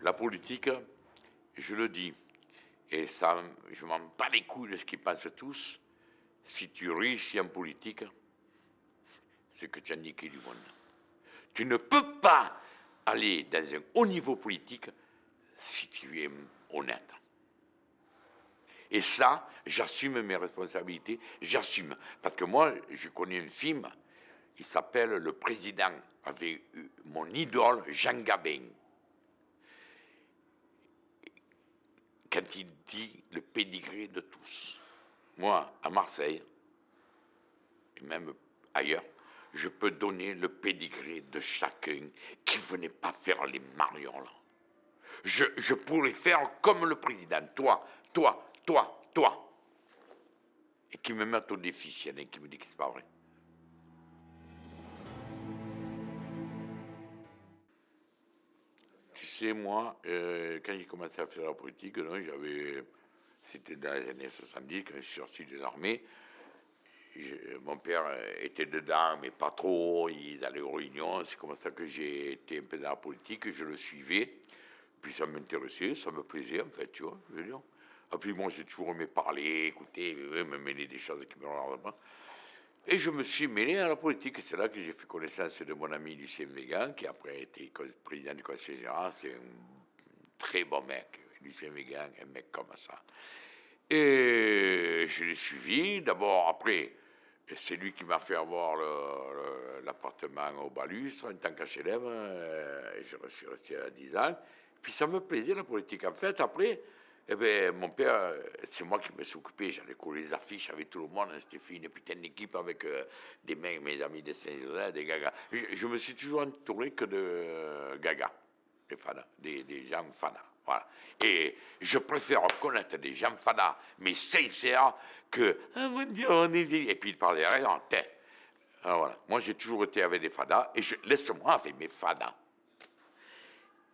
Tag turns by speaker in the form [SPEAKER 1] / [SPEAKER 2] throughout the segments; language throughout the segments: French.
[SPEAKER 1] La politique, je le dis, et ça, je m'en bats les couilles de ce qu'ils pensent tous, si tu réussis en politique, c'est que tu as niqué du monde. Tu ne peux pas aller dans un haut niveau politique si tu es honnête. Et ça, j'assume mes responsabilités, j'assume. Parce que moi, je connais un film, il s'appelle Le Président, avec mon idole Jean Gabin. Quand il dit le pédigré de tous. Moi, à Marseille, et même ailleurs, je peux donner le pédigré de chacun qui ne venait pas faire les marioles. Je pourrais faire comme le président, toi, et qui me mettent au défi, s'il y en a qui me dit que c'est pas vrai. Tu sais, moi, quand j'ai commencé à faire la politique, c'était dans les années 70, quand je suis sorti des armées. Mon père était dedans, mais pas trop. Ils allaient aux réunions. C'est comme ça que j'ai été un peu dans la politique. Je le suivais. Puis ça m'intéressait, ça me plaisait, en fait, tu vois. Je veux dire. Et puis moi, j'ai toujours aimé parler, écouter, me mêler des choses qui me regardent pas. Et je me suis mêlé à la politique. C'est là que j'ai fait connaissance de mon ami Lucien Végan, qui après a été président du Conseil général. C'est un très bon mec. Lucien Végan, un mec comme ça. Et je l'ai suivi. D'abord, après, c'est lui qui m'a fait avoir l'appartement au Balustre en tant qu'HLM. Je suis resté à 10 ans. Puis ça me plaisait, la politique. En fait, après, eh ben, mon père, c'est moi qui me suis occupé. J'allais coller les affiches avec tout le monde. C'était fait une putain d'équipe avec des mecs, mes amis de Saint-Joseph, des gagas. Je me suis toujours entouré que de gagas, des fadas, des gens fadas. Voilà. Et je préfère connaître des gens fadas, mais sincères, que ah mon Dieu, on est. Et puis par derrière, en tête. Alors voilà. Moi, j'ai toujours été avec des fadas, et laisse-moi avec mes fadas.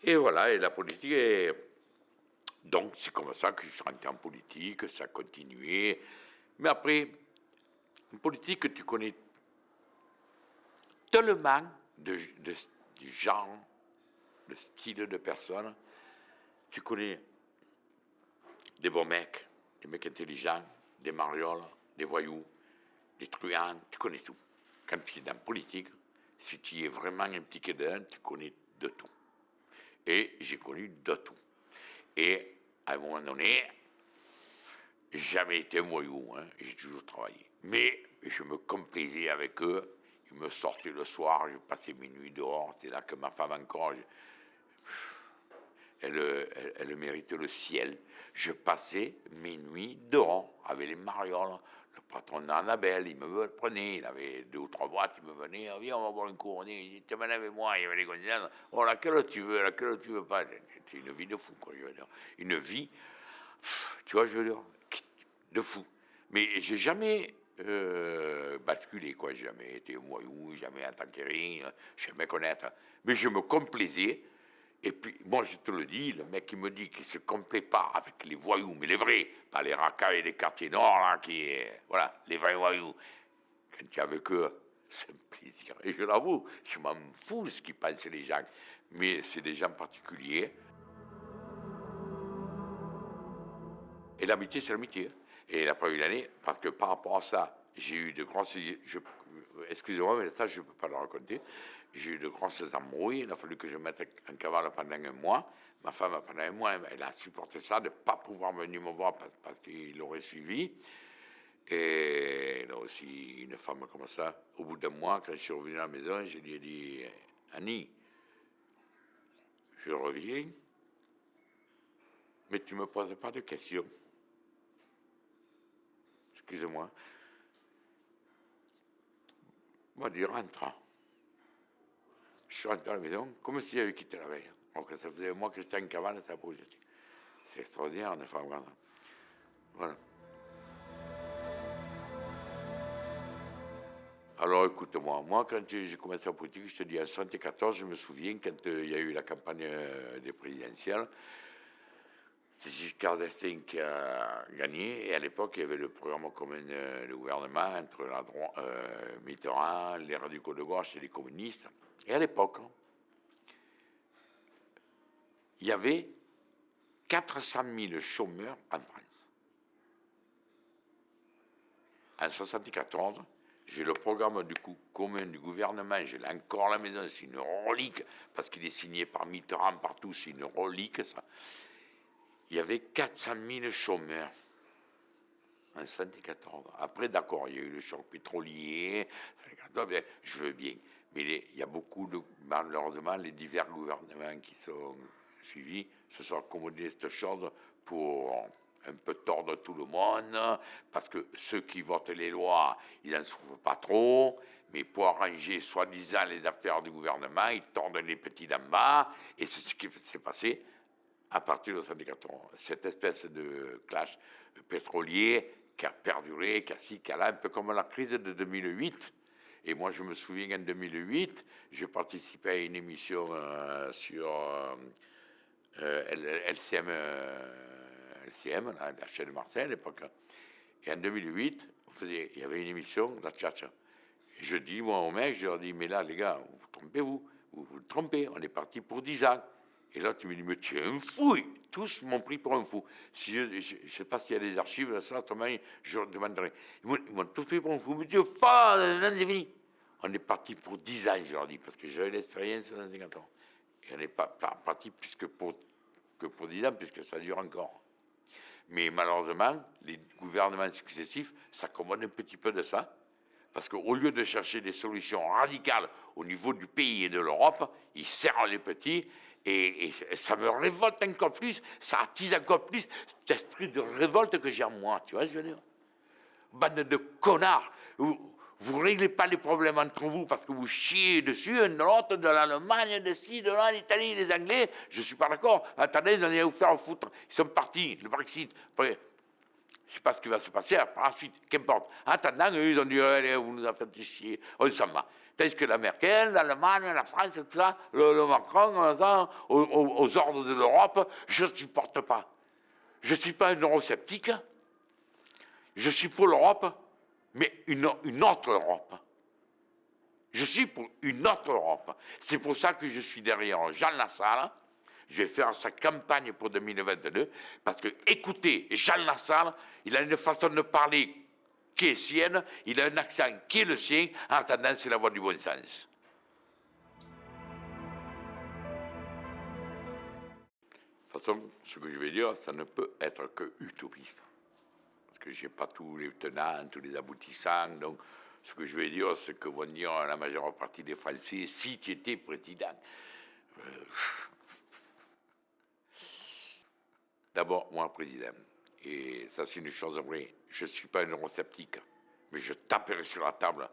[SPEAKER 1] Et voilà, et la politique est. Donc, c'est comme ça que je suis rentré en politique, ça a continué. Mais après, en politique, tu connais tellement de gens, de styles de personnes. Tu connais des bons mecs, des mecs intelligents, des marioles, des voyous, des truands, tu connais tout. Quand tu es dans la politique, si tu es vraiment impliqué dedans, tu connais de tout. Et j'ai connu de tout. Et à un moment donné, j'ai jamais été un voyou, hein, j'ai toujours travaillé. Mais je me complaisais avec eux, ils me sortaient le soir, je passais mes nuits dehors, c'est là que ma femme encore, elle mérite le ciel. Je passais mes nuits dehors avec les marioles. Le patron d'Annabelle, il me prenait, il avait 2 ou 3 boîtes, il me venait, viens, on va boire une couronne, il dit, t'es mal avec moi, il y avait les gonzesses, oh, laquelle tu veux pas. C'était une vie de fou, quoi, je veux dire. Une vie, tu vois, je veux dire, de fou. Mais j'ai jamais basculé, quoi, j'ai jamais été voyou, jamais attaqué rien, jamais connaître. Mais je me complaisais. Et puis, moi, je te le dis, le mec qui me dit qu'il ne se complaît pas avec les voyous, mais les vrais, pas les racailles des quartiers nord, là, voilà, les vrais voyous. Quand tu es avec eux, c'est un plaisir. Et je l'avoue, je m'en fous de ce qu'ils pensent les gens. Mais c'est des gens particuliers. Et l'amitié, c'est l'amitié. Et la première année, parce que par rapport à ça, j'ai eu de grosses. Excusez-moi, mais ça, je ne peux pas le raconter. J'ai eu de grosses embrouilles. Il a fallu que je mette en cavale pendant un mois. Ma femme, pendant un mois, elle a supporté ça, de ne pas pouvoir venir me voir parce qu'il l'aurait suivi. Et là aussi, une femme comme ça, au bout d'un mois, quand je suis revenu à la maison, je lui ai dit, Annie, je reviens, mais tu ne me poses pas de questions. Excusez-moi. Moi, je rentre. Je suis rentré à la maison comme si j'avais quitté la veille. Donc ça faisait un mois que j'étais en cavale, ça a bougé. C'est extraordinaire, une femme grande. Voilà. Alors écoute-moi, moi quand j'ai commencé la politique, je te dis en 1974, je me souviens quand il y a eu la campagne des présidentielles, c'est Giscard d'Estaing qui a gagné, et à l'époque il y avait le programme commun de gouvernement entre la droite, Mitterrand, les radicaux de gauche et les communistes. Et à l'époque, il y avait 400 000 chômeurs en France. En 1974, j'ai le programme du commun du gouvernement, je l'ai encore à la maison, c'est une relique, parce qu'il est signé par Mitterrand partout, c'est une relique, ça. Il y avait 400 000 chômeurs en 1974. Après, d'accord, il y a eu le choc pétrolier, je veux bien. Mais il y a beaucoup de, malheureusement, les divers gouvernements qui sont suivis se sont accommodés de cette chose pour un peu tordre tout le monde, parce que ceux qui votent les lois, ils n'en souffrent pas trop, mais pour arranger soi-disant les affaires du gouvernement, ils tordent les petits d'en bas, et c'est ce qui s'est passé à partir de 1974. Cette espèce de clash pétrolier qui a perduré, qui a là, un peu comme la crise de 2008. Et moi, je me souviens qu'en 2008, j'ai participé à une émission sur LCM, la chaîne de Marseille à l'époque. Et en 2008, il y avait une émission, la tchatcha. Et je dis, moi, au mec, je leur dis, mais là, les gars, vous trompez-vous, vous vous trompez, on est parti pour 10 ans. Et là, tu me dis, mais tu es un fou. Et tous m'ont pris pour un fou. Si je ne sais pas s'il y a des archives, là, ça, autrement, je leur demanderai. Ils m'ont tous pris pour un fou. Mais tu pas, non, c'est fini. On est parti pour 10 ans, je leur dis, parce que j'avais l'expérience dans 50 ans. Et on n'est pas parti que pour 10 ans, puisque ça dure encore. Mais malheureusement, les gouvernements successifs s'accommodent un petit peu de ça. Parce qu'au lieu de chercher des solutions radicales au niveau du pays et de l'Europe, ils serrent les petits et ça me révolte encore plus, ça attise encore plus cet esprit de révolte que j'ai en moi, tu vois ce que je veux dire? Bande de connards, vous ne réglez pas les problèmes entre vous parce que vous chiez dessus, un de l'autre, de l'Allemagne, de ci, de là, l'Italie, les Anglais, je ne suis pas d'accord. Attendez, ils allaient vous faire foutre, ils sont partis, le Brexit. Après, je ne sais pas ce qui va se passer par la suite, qu'importe. En attendant, eux, ils ont dit, allez, vous nous avez fait chier, on s'en va. Tandis que la Merkel, l'Allemagne, la France, tout ça, le Macron, ça, aux ordres de l'Europe, je ne supporte pas. Je ne suis pas un eurosceptique, je suis pour l'Europe, mais une autre Europe. Je suis pour une autre Europe. C'est pour ça que je suis derrière Jean Lassalle. Je vais faire sa campagne pour 2022, parce que, écoutez, Jean Lassalle, il a une façon de parler qui est sienne, il a un accent qui est le sien, en attendant, c'est la voie du bon sens. De toute façon, ce que je vais dire, ça ne peut être que utopiste. Parce que je n'ai pas tous les tenants, tous les aboutissants, donc ce que je vais dire, c'est que vont dire la majeure partie des Français, si tu étais président. D'abord, moi, président, et ça c'est une chose vraie, je ne suis pas un eurosceptique, mais je taperai sur la table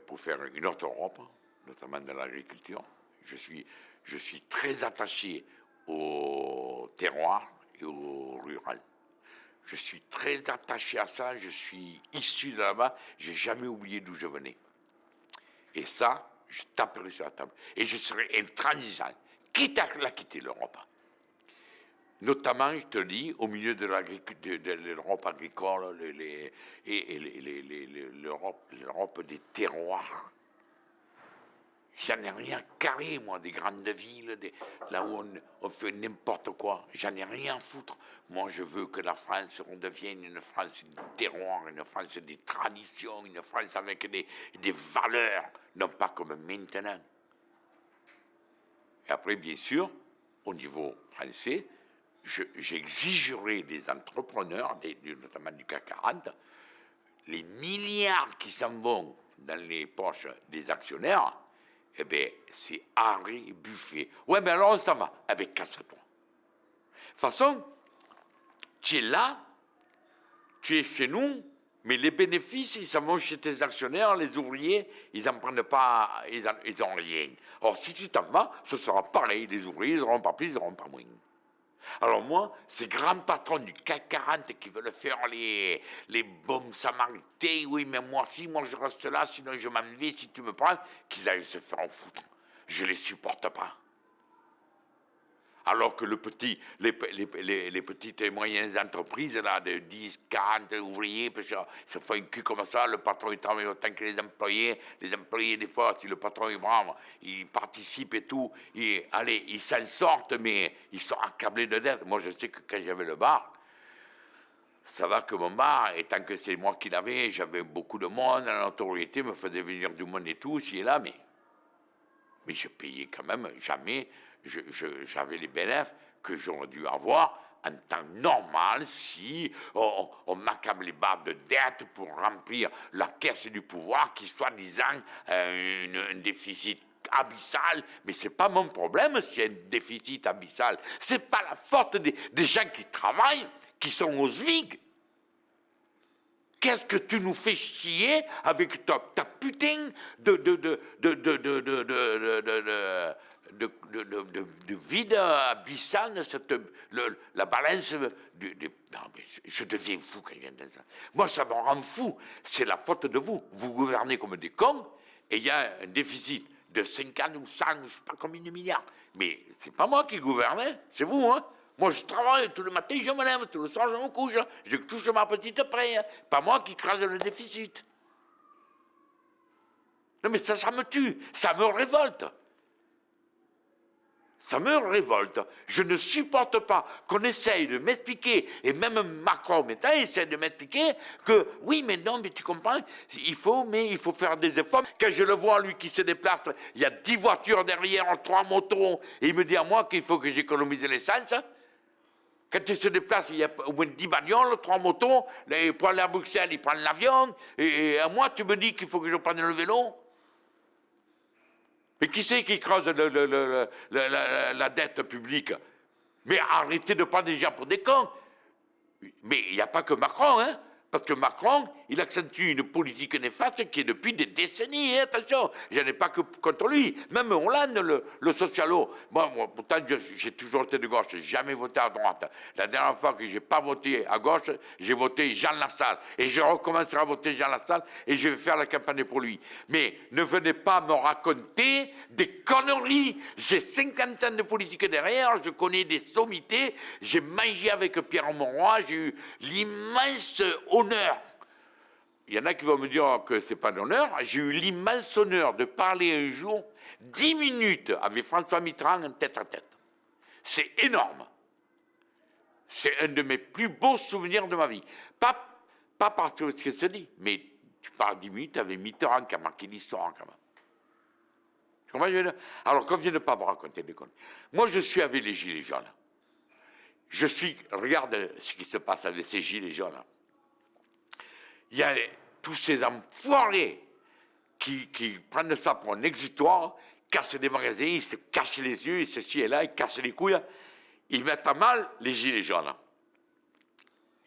[SPEAKER 1] pour faire une autre Europe, notamment dans l'agriculture. Je suis très attaché au terroir et au rural. Je suis très attaché à ça, je suis issu de là-bas, je n'ai jamais oublié d'où je venais. Et ça, je taperai sur la table. Et je serai intransigeant, quitte à la quitter l'Europe. Notamment, je te dis, au milieu de l'Europe agricole l'Europe des terroirs. J'en ai rien carré, moi, des grandes villes, là où on fait n'importe quoi. J'en ai rien à foutre. Moi, je veux que la France redevienne une France de terroir, une France des traditions, une France avec des valeurs, non pas comme maintenant. Et après, bien sûr, au niveau français, j'exigerai des entrepreneurs, notamment du CAC 40, les milliards qui s'en vont dans les poches des actionnaires, eh bien, c'est Henri Buffet. Ouais, mais alors on s'en va. Eh bien, casse-toi. De toute façon, tu es là, tu es chez nous, mais les bénéfices, ils s'en vont chez tes actionnaires, les ouvriers, ils n'en prennent pas, ils n'ont rien. Or, si tu t'en vas, ce sera pareil. Les ouvriers, ils n'auront pas plus, ils n'auront pas moins. Alors moi, ces grands patrons du CAC 40 qui veulent faire les bons samaritains, oui, mais moi aussi, moi je reste là, sinon je m'en vais si tu me prends, qu'ils aillent se faire en foutre. Je ne les supporte pas. Alors que les petites et moyennes entreprises, là, de 10, 40 ouvriers, parce que ça fait un cul comme ça, le patron il travaille autant que les employés, des fois, si le patron est brave, il participe et tout, allez, ils s'en sortent, mais ils sont accablés de dettes. Moi, je sais que quand j'avais le bar, ça va que mon bar, et tant que c'est moi qui l'avais, j'avais beaucoup de monde, la notoriété me faisait venir du monde et tout, ici et là, mais je payais quand même jamais, j'avais les bénéfices que j'aurais dû avoir en temps normal si on m'accable les barres de dette pour remplir la caisse du pouvoir qui soi-disant un déficit abyssal, mais c'est pas mon problème s'il y a un déficit abyssal, c'est pas la faute des gens qui travaillent, qui sont aux SMIC. Qu'est-ce que tu nous fais chier avec ta putain de vide abyssal, la balance non, mais je deviens fou quand je viens ça. Moi, ça me rend fou. C'est la faute de vous. Vous gouvernez comme des cons et il y a un déficit de 50 ou 100, je ne sais pas combien de milliards. Mais c'est pas moi qui gouverne, c'est vous, hein. Moi, je travaille tout le matin, je me lève, tout le soir, je me couche, je touche ma petite paye. Pas moi qui crase le déficit. Non, mais ça me tue, ça me révolte. Ça me révolte. Je ne supporte pas qu'on essaye de m'expliquer, et même Macron maintenant essaie de m'expliquer que oui, mais non, mais tu comprends, il faut faire des efforts. Quand je le vois, lui qui se déplace, il y a 10 voitures derrière, 3 motos, et il me dit à moi qu'il faut que j'économise l'essence. Quand il se déplace, il y a au moins 10 bagnoles, 3 motos, pour aller à Bruxelles, il prend l'avion, et à moi, tu me dis qu'il faut que je prenne le vélo. Mais qui c'est qui creuse la dette publique? Mais arrêtez de prendre des gens pour des cons. Mais il n'y a pas que Macron, hein. Parce que Macron, il accentue une politique néfaste qui est depuis des décennies, hein, attention, je n'en ai pas que contre lui. Même Hollande, le socialo, moi pourtant, j'ai toujours été de gauche, j'ai jamais voté à droite. La dernière fois que je n'ai pas voté à gauche, j'ai voté Jean Lassalle. Et je recommencerai à voter Jean Lassalle et je vais faire la campagne pour lui. Mais ne venez pas me raconter des conneries. J'ai 50 ans de politique derrière, je connais des sommités, j'ai mangé avec Pierre Monroy, j'ai eu l'immense honneur. Il y en a qui vont me dire que ce n'est pas d'honneur. J'ai eu l'immense honneur de parler un jour 10 minutes avec François Mitterrand en tête à tête. C'est énorme. C'est un de mes plus beaux souvenirs de ma vie. Pas parce que ce que c'est dit, mais tu parles 10 minutes avec Mitterrand qui a marqué l'histoire quand même. Comment je veux dire? Alors, comme je ne pas me raconter des conneries. Moi, je suis avec les Gilets jaunes. Regarde ce qui se passe avec ces Gilets jaunes. Il y a tous ces enfoirés qui prennent ça pour un exutoire, cassent des magasins, ils se cachent les yeux, ils ceci et là, ils cassent les couilles, ils mettent à mal les gilets jaunes.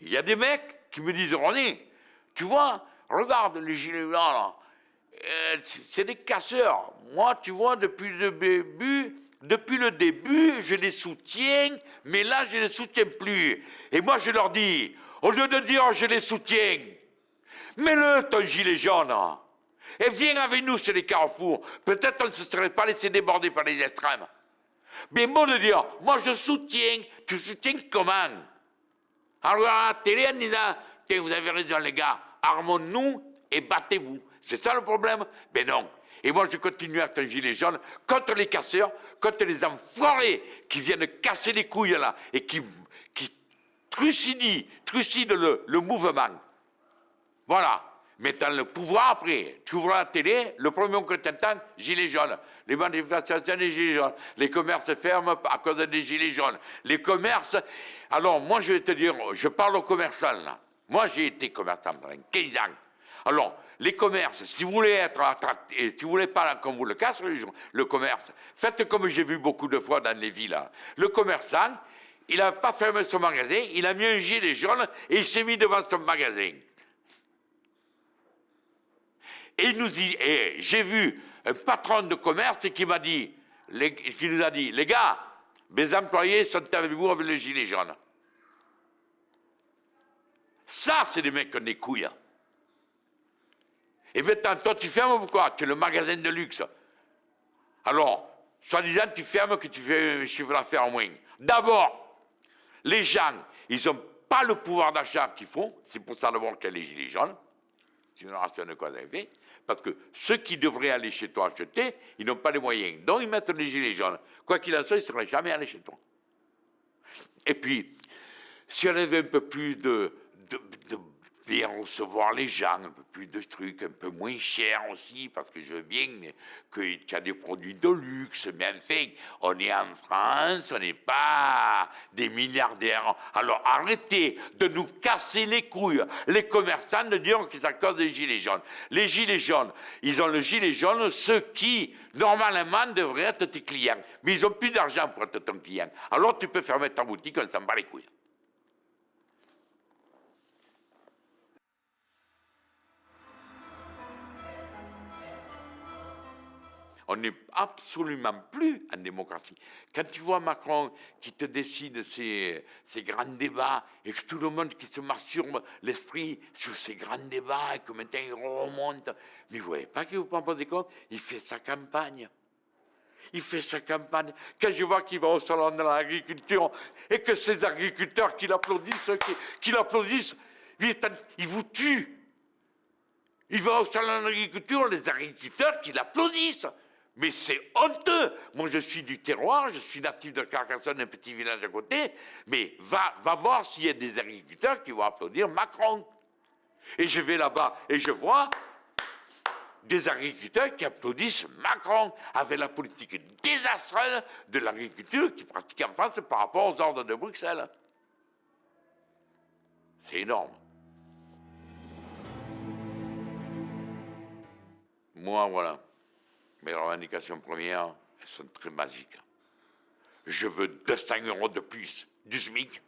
[SPEAKER 1] Il y a des mecs qui me disent, René, tu vois, regarde les gilets jaunes, c'est des casseurs. Moi, tu vois, depuis le début, je les soutiens, mais là, je ne les soutiens plus. Et moi, je leur dis, au lieu de dire je les soutiens, mets-le, ton gilet jaune, et viens avec nous sur les carrefours. Peut-être on ne se serait pas laissé déborder par les extrêmes. Mais bon de dire, moi je soutiens, tu soutiens comment? Alors à la télé, en disant, tiens, vous avez raison les gars, armons-nous et battez-vous. C'est ça le problème? Ben non. Et moi je continue avec un gilet jaune contre les casseurs, contre les enfoirés qui viennent casser les couilles là, et qui trucident le mouvement. Voilà. Mais dans le pouvoir après, tu ouvres la télé, le premier que tu entends, gilets jaunes. Les manifestations des gilets jaunes. Les commerces ferment à cause des gilets jaunes. Les commerces... Alors, moi, je vais te dire, je parle aux commerçants, là. Moi, j'ai été commerçant pendant 15 ans. Alors, les commerces, si vous voulez être attractifs, si vous voulez pas qu'on vous le casse, le commerce, faites comme j'ai vu beaucoup de fois dans les villes. Le commerçant, il n'a pas fermé son magasin, il a mis un gilet jaune et il s'est mis devant son magasin. Et il nous dit, et j'ai vu un patron de commerce qui nous a dit, les gars, mes employés sont avec vous avec le gilet jaune. Ça, c'est des mecs qui ont des couilles. Et maintenant, toi, tu fermes ou quoi? Tu es le magasin de luxe. Alors, Soi-disant, tu fermes que tu fais un chiffre d'affaires en moins. D'abord, les gens, ils n'ont pas le pouvoir d'achat qu'ils font. C'est pour ça d'abord qu'il y a les gilets jaunes. C'est une ration de quoi ça fait. Parce que ceux qui devraient aller chez toi acheter, ils n'ont pas les moyens. Donc, ils mettent les gilets jaunes. Quoi qu'il en soit, ils ne seraient jamais allés chez toi. Et puis, si on avait un peu plus de bien recevoir les gens, un peu plus de trucs, un peu moins cher aussi, parce que je veux bien qu'il y a des produits de luxe, mais enfin, on est en France, on n'est pas des milliardaires. Alors arrêtez de nous casser les couilles, les commerçants, de dire que c'est à cause des gilets jaunes. Les gilets jaunes, ils ont le gilet jaune, ceux qui, normalement, devraient être tes clients. Mais ils n'ont plus d'argent pour être ton client. Alors tu peux fermer ta boutique, on s'en bat les couilles. On n'est absolument plus en démocratie. Quand tu vois Macron qui te décide ces grands débats et que tout le monde qui se masturbe l'esprit sur ces grands débats et que maintenant il remonte, mais vous ne voyez pas qu'il vous prend des comptes, il fait sa campagne. Il fait sa campagne. Quand je vois qu'il va au salon de l'agriculture et que ces agriculteurs qui l'applaudissent, ils vous tuent. Il va au salon de l'agriculture, les agriculteurs qui l'applaudissent. Mais c'est honteux. Moi, je suis du terroir, je suis natif de Carcassonne, un petit village à côté, mais va voir s'il y a des agriculteurs qui vont applaudir Macron. Et je vais là-bas et je vois des agriculteurs qui applaudissent Macron avec la politique désastreuse de l'agriculture qui pratique en France par rapport aux ordres de Bruxelles. C'est énorme. Moi, voilà. Mes revendications premières, elles sont très basiques. Je veux 200 € de plus du SMIC.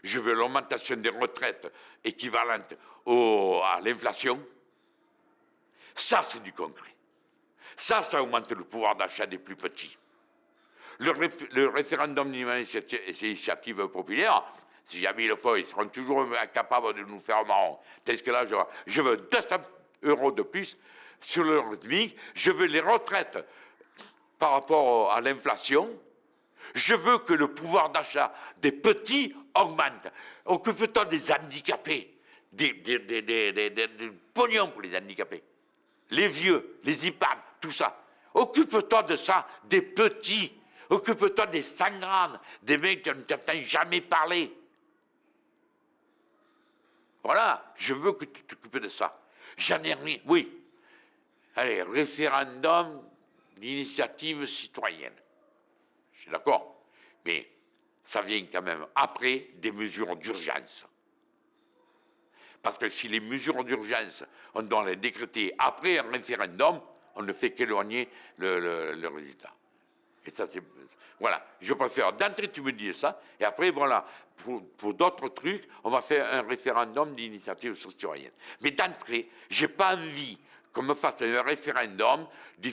[SPEAKER 1] Je veux l'augmentation des retraites équivalente à l'inflation. Ça, c'est du concret. Ça augmente le pouvoir d'achat des plus petits. Le référendum d'initiative populaire, si jamais ils le font, ils seront toujours incapables de nous faire marron. Tandis que là, je veux 200 € de plus sur le SMIC, je veux les retraites par rapport à l'inflation, je veux que le pouvoir d'achat des petits augmente. Occupe-toi des handicapés, des pognons pour les handicapés, les vieux, les EHPAD, tout ça. Occupe-toi de ça, des petits. Occupe-toi des sangrades, des mecs qui ne t'entendent jamais parler. Voilà, je veux que tu t'occupes de ça. J'en ai rien, oui. Allez, référendum d'initiative citoyenne. Je suis d'accord. Mais ça vient quand même après des mesures d'urgence. Parce que si les mesures d'urgence, on doit les décréter après un référendum, on ne fait qu'éloigner le résultat. Et ça, c'est... Voilà, je préfère d'entrée, tu me dis ça, et après, voilà, pour d'autres trucs, on va faire un référendum d'initiative citoyenne. Mais d'entrée, je n'ai pas envie qu'on me fasse un référendum, il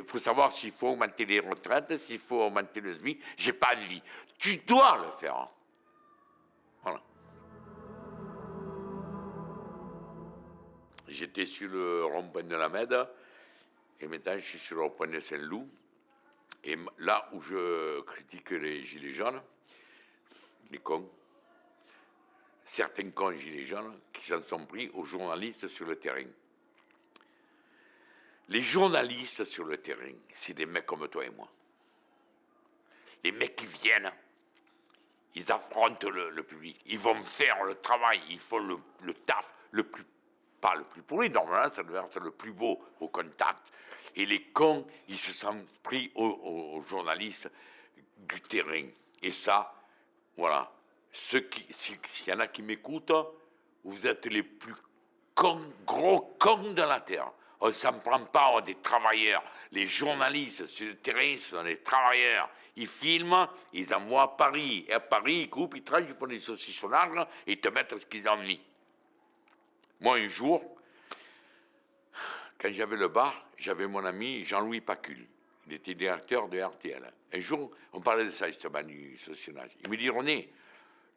[SPEAKER 1] faut savoir s'il faut augmenter les retraites, s'il faut augmenter le SMIC, je n'ai pas envie. Tu dois le faire. Voilà. J'étais sur le rond-point de la Mède, et maintenant je suis sur le rond-point de Saint-Loup. Et là où je critique les gilets jaunes, les cons, certains cons gilets jaunes qui s'en sont pris aux journalistes sur le terrain. Les journalistes sur le terrain, c'est des mecs comme toi et moi. Les mecs qui viennent, ils affrontent le public, ils vont faire le travail, ils font le taf, pas le plus pourri, normalement ça devrait être le plus beau au contact. Et les cons, ils se sont pris aux journalistes du terrain. Et ça, voilà, s'il y en a qui m'écoutent, vous êtes les plus cons, gros cons de la terre. On ne s'en prend pas aux des travailleurs. Les journalistes sur le terrain, ce sont des travailleurs. Ils filment, ils envoient à Paris. Et à Paris, ils coupent, ils tranchent, ils font des saucissonnages et ils te mettent ce qu'ils ont mis. Moi, un jour, quand j'avais le bar, j'avais mon ami Jean-Louis Pacul. Il était directeur de RTL. Un jour, on parlait de ça, justement, du saucissonnage. Il me dit, René,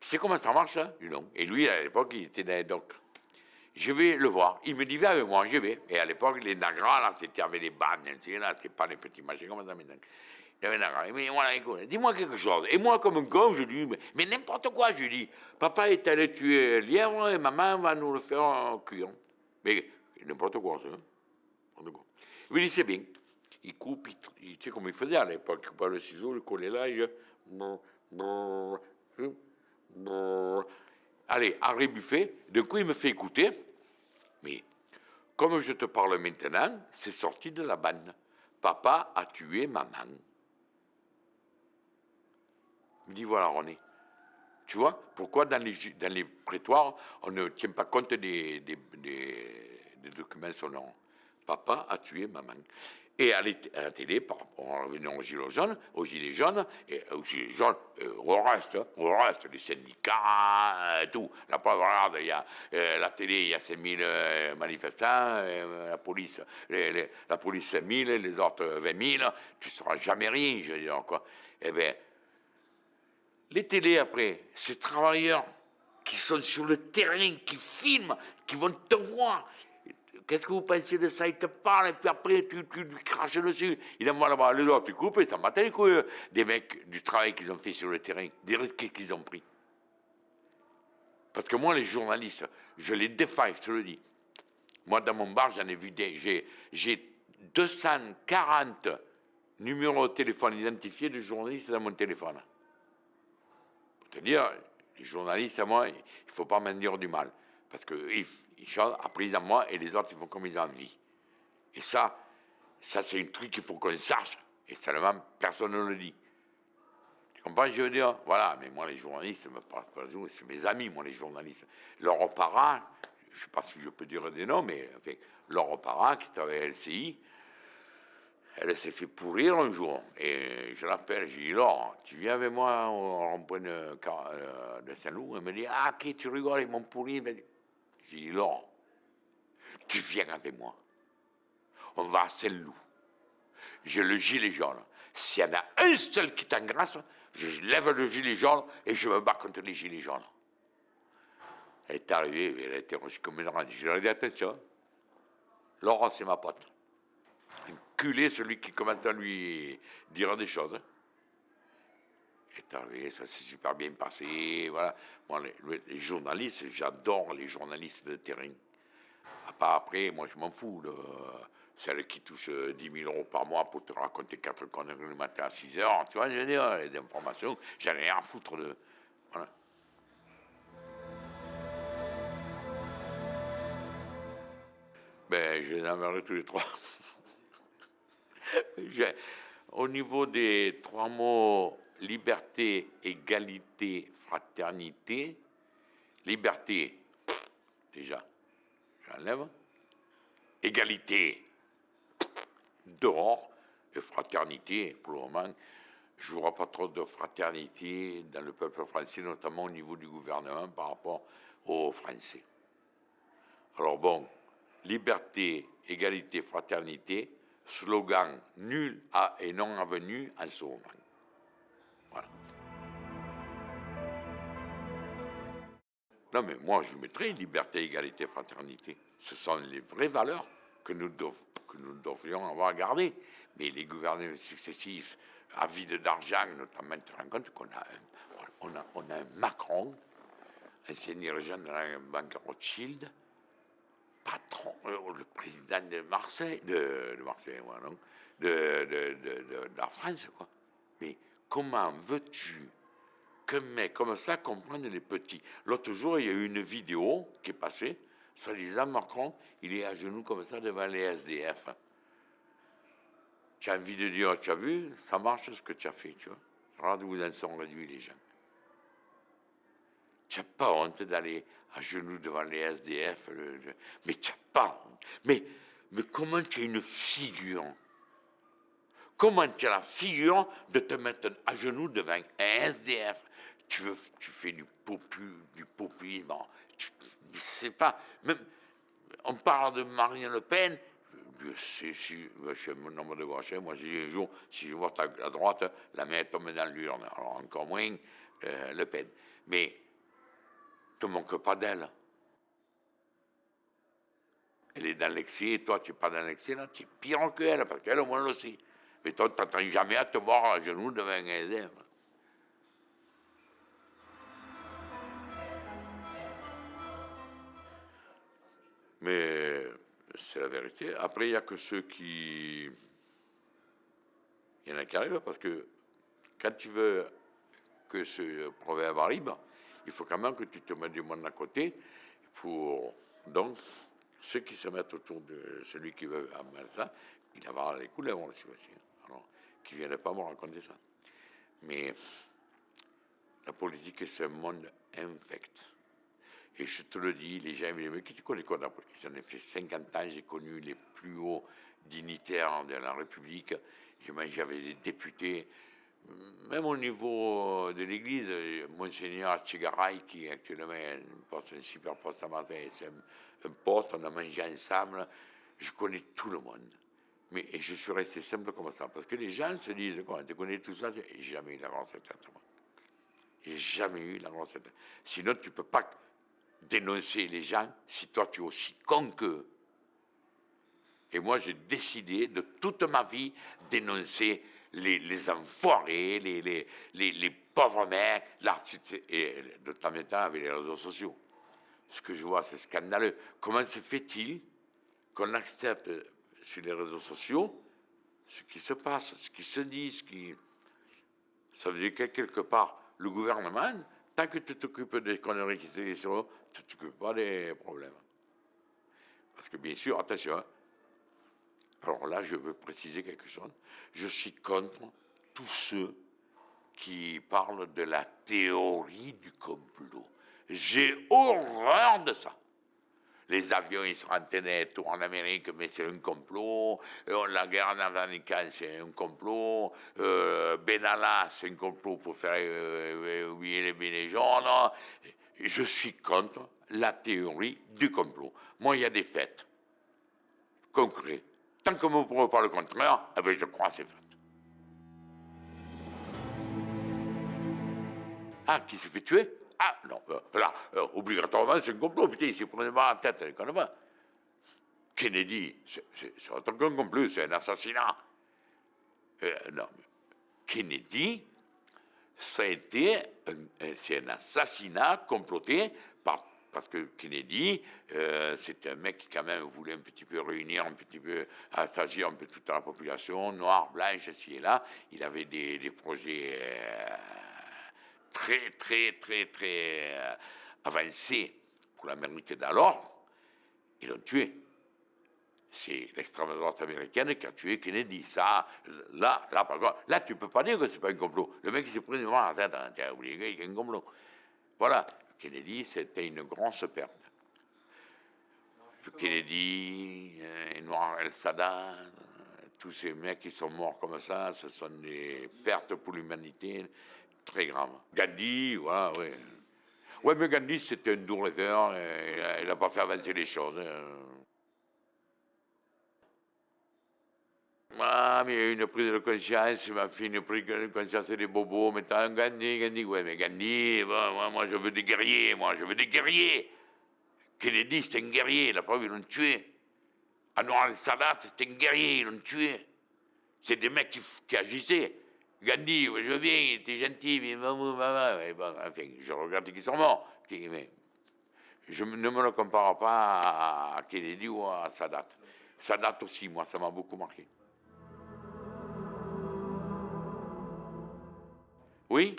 [SPEAKER 1] tu sais comment ça marche, ça? Non. Et lui, à l'époque, il était dans les docs. Je vais le voir. Il me dit, viens avec moi, je vais. Et à l'époque, les Nagras, là, c'était avec les bandes, là, c'était pas les petits machins comme ça maintenant. Il y avait Nagra. Il me dit, voilà, écoute, dis-moi quelque chose. Et moi, comme un con, je dis, mais n'importe quoi, je dis. Papa est allé tuer un lièvre et maman va nous le faire cuire. Mais n'importe quoi, ça. N'importe quoi. Il me dit, c'est bien. Il coupe, tu sais comme il faisait à l'époque, il coupait le ciseau, il collait là, il... Allez, Henri Buffet, d'un coup, il me fait écouter, mais comme je te parle maintenant, c'est sorti de la bande. Papa a tué maman. Il me dit, voilà, René, tu vois, pourquoi dans les prétoires, on ne tient pas compte des documents sonores. Papa a tué maman. Et à la télé, on revenait aux Gilets jaunes, et aux Gilets jaunes, on reste, les syndicats, tout. La preuve, regarde, il y a la télé, il y a 5000 manifestants, la police 5000, les autres 20 000, tu ne sauras jamais rien, je veux dire, quoi. Eh bien, les télés, après, ces travailleurs qui sont sur le terrain, qui filment, qui vont te voir. Qu'est-ce que vous pensez de ça? Il te parle, et puis après, tu lui craches dessus. Il envoie là-bas les autres, tu coupes, et ça m'a les couilles des mecs, du travail qu'ils ont fait sur le terrain, des risques qu'ils ont pris. Parce que moi, les journalistes, je les défends, je te le dis. Moi, dans mon bar, j'en ai vu j'ai 240 numéros de téléphone identifiés de journalistes dans mon téléphone. C'est-à-dire, les journalistes, à moi, il ne faut pas m'en dire du mal. Parce qu'ils chantent après à moi et les autres, ils font comme ils ont envie. Et ça c'est un truc qu'il faut qu'on sache. Et seulement, personne ne le dit. Tu comprends ce que je veux dire? Voilà, mais moi, les journalistes, c'est mes amis, moi, les journalistes. Laure Parra, je ne sais pas si je peux dire des noms, mais enfin, Laure Parra, qui travaille à LCI, elle s'est fait pourrir un jour. Et je l'appelle, je dis, Laure, tu viens avec moi au rond-point de Saint-Loup? Elle me dit, ah, ok, tu rigoles, ils m'ont pourri. Je dis, Laure, tu viens avec moi. On va à Saint-Loup. J'ai le gilet jaune. S'il y en a un seul qui t'engrasse, je lève le gilet jaune et je me bats contre les gilets jaunes. Elle est arrivée, elle a été reçue comme une reine. Je lui ai dit, attention, Laure, c'est ma pote. Enculé celui qui commence à lui dire des choses. Est arrivé, ça s'est super bien passé. Voilà. Moi, les journalistes, j'adore les journalistes de terrain. Après, moi, je m'en fous. Celle qui touche 10 000 euros par mois pour te raconter 4 conneries le matin à 6 heures, tu vois, je veux dire, les informations, j'en ai rien à foutre de. Voilà. Ben, je les enverrai tous les trois. Au niveau des 3 mots, liberté, égalité, fraternité, liberté, déjà, j'enlève. Égalité, dehors, et fraternité, pour le moment, je ne vois pas trop de fraternité dans le peuple français, notamment au niveau du gouvernement par rapport aux Français. Alors bon, liberté, égalité, fraternité, slogan nul et non avenu en ce moment. Voilà. Non mais moi je mettrais liberté, égalité, fraternité. Ce sont les vraies valeurs que nous devrions avoir gardées. Mais les gouvernements successifs, avides d'argent, notamment, tu te rends compte qu'on a un Macron, ancien dirigeant de la banque Rothschild, patron, le président de Marseille, de la France, quoi. Mais comment veux-tu qu'un mec comme ça comprenne les petits? L'autre jour, il y a eu une vidéo qui est passée, soi-disant Macron, il est à genoux comme ça devant les SDF. Tu as envie de dire, tu as vu, ça marche ce que tu as fait, tu vois. Regarde où ils en sont réduits les gens. Tu n'as pas honte d'aller à genoux devant les SDF, mais tu n'as pas honte. Mais comment tu as une figure? Comment tu as la figure de te mettre à genoux devant un SDF? Tu fais du populisme. C'est pas. Même, on parle de Marine Le Pen. Je suis un nombre de gauche. Moi, j'ai dit un jour, si je vote à droite, la main tombe dans l'urne. Alors, encore moins Le Pen. Mais ne te moque pas d'elle. Elle est dans l'excès, toi, tu n'es pas dans l'excès, là, tu es pire qu'elle, parce qu'elle, au moins, elle le sait. Mais toi, tu n'attends jamais à te voir à genoux devant un SDF. Mais c'est la vérité. Après, il n'y a que ceux qui... Il y en a qui arrivent, parce que quand tu veux que ce proverbe arrive, il faut quand même que tu te mettes du monde à côté pour... Donc, ceux qui se mettent autour de celui qui veut amener ça, il va avoir les couleurs aussi. Alors, qui ne viennent pas me raconter ça. Mais la politique, c'est un monde infect. Et je te le dis, les gens me disent, mais qui tu connais quoi? J'en ai fait 50 ans, j'ai connu les plus hauts dignitaires de la République. J'avais des députés, même au niveau de l'Église, Monseigneur Tchegaray, qui actuellement porte un super poste à Marseille, c'est un pote, on a mangé ensemble. Je connais tout le monde. Mais et je suis resté simple comme ça. Parce que les gens se disent, quoi, tu connais tout ça? J'ai jamais eu la grosse tête. J'ai jamais eu la grosse tête. Sinon, tu ne peux pas dénoncer les gens si toi tu es aussi con qu'eux. Et moi, j'ai décidé de toute ma vie dénoncer les enfoirés, les pauvres mecs, et de temps en temps avec les réseaux sociaux. Ce que je vois, c'est scandaleux. Comment se fait-il qu'on accepte sur les réseaux sociaux ce qui se passe, ce qui se dit, ça veut dire que quelque part, le gouvernement, tant que tu t'occupes des conneries qui se sont, tu ne t'occupes pas des problèmes. Parce que bien sûr, attention, hein, alors là, je veux préciser quelque chose. Je suis contre tous ceux qui parlent de la théorie du complot. J'ai horreur de ça. Les avions, ils sont entraînés tout en Amérique, mais c'est un complot. La guerre en Afghanistan, c'est un complot. Benalla, c'est un complot pour faire oublier les billets jaunes. Je suis contre la théorie du complot. Moi, il y a des faits concrets. Tant que vous ne prouvez pas le contraire, eh bien, je crois à ces faits. Ah, qui s'est fait tuer? Ah, non, là, obligatoirement, c'est un complot. Putain, il s'est pris une barre à la tête, elle ne connaît pas. Kennedy, c'est autre qu'un complot, c'est un assassinat. Non, Kennedy, ça a été c'est un assassinat comploté parce que Kennedy, c'était un mec qui quand même voulait un petit peu réunir, un petit peu, assagir un peu toute la population, noire, blanche, ici et là. Il avait des projets très avancés pour l'Amérique d'alors. Ils l'ont tué. C'est l'extrême droite américaine qui a tué Kennedy. Ça, là, par contre, là, tu ne peux pas dire que ce n'est pas un complot. Le mec, il s'est pris devant la tête, tu as oublié qu'il y a un complot. Voilà, Kennedy, c'était une grosse perte. Kennedy, Noir el-Sadat, tous ces mecs qui sont morts comme ça, ce sont des pertes pour l'humanité très graves. Gandhi, voilà, oui. Oui, mais Gandhi, c'était un doux rêveur, il n'a pas fait avancer les choses. Ah, mais il y a eu une prise de conscience, il m'a fait une prise de conscience des bobos, mais t'as un Gandhi, ouais, mais Gandhi, bon, moi je veux des guerriers, Kennedy, c'était un guerrier, la preuve, ils l'ont tué. Anwar al-Sadat, c'était un guerrier, ils l'ont tué. C'est des mecs qui agissaient. Gandhi, ouais, je veux bien, il était gentil, mais enfin, je regarde qu'ils sont morts. Mais je ne me le compare pas à Kennedy ou à Sadat. Sadat aussi, moi, ça m'a beaucoup marqué. Oui.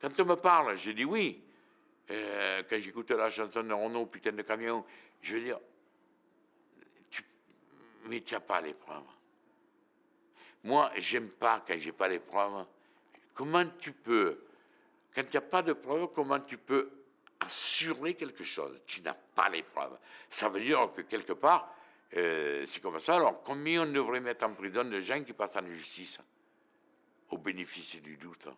[SPEAKER 1] Quand on me parle, je dis oui. Quand j'écoute la chanson de Renaud, putain de camion, je veux dire, mais tu n'as pas les preuves. Moi, j'aime pas quand j'ai pas les preuves. Comment tu peux, quand tu n'as pas de preuves, comment tu peux assurer quelque chose? Tu n'as pas les preuves. Ça veut dire que quelque part, c'est comme ça. Alors, combien on devrait mettre en prison de gens qui passent en justice au bénéfice du doute?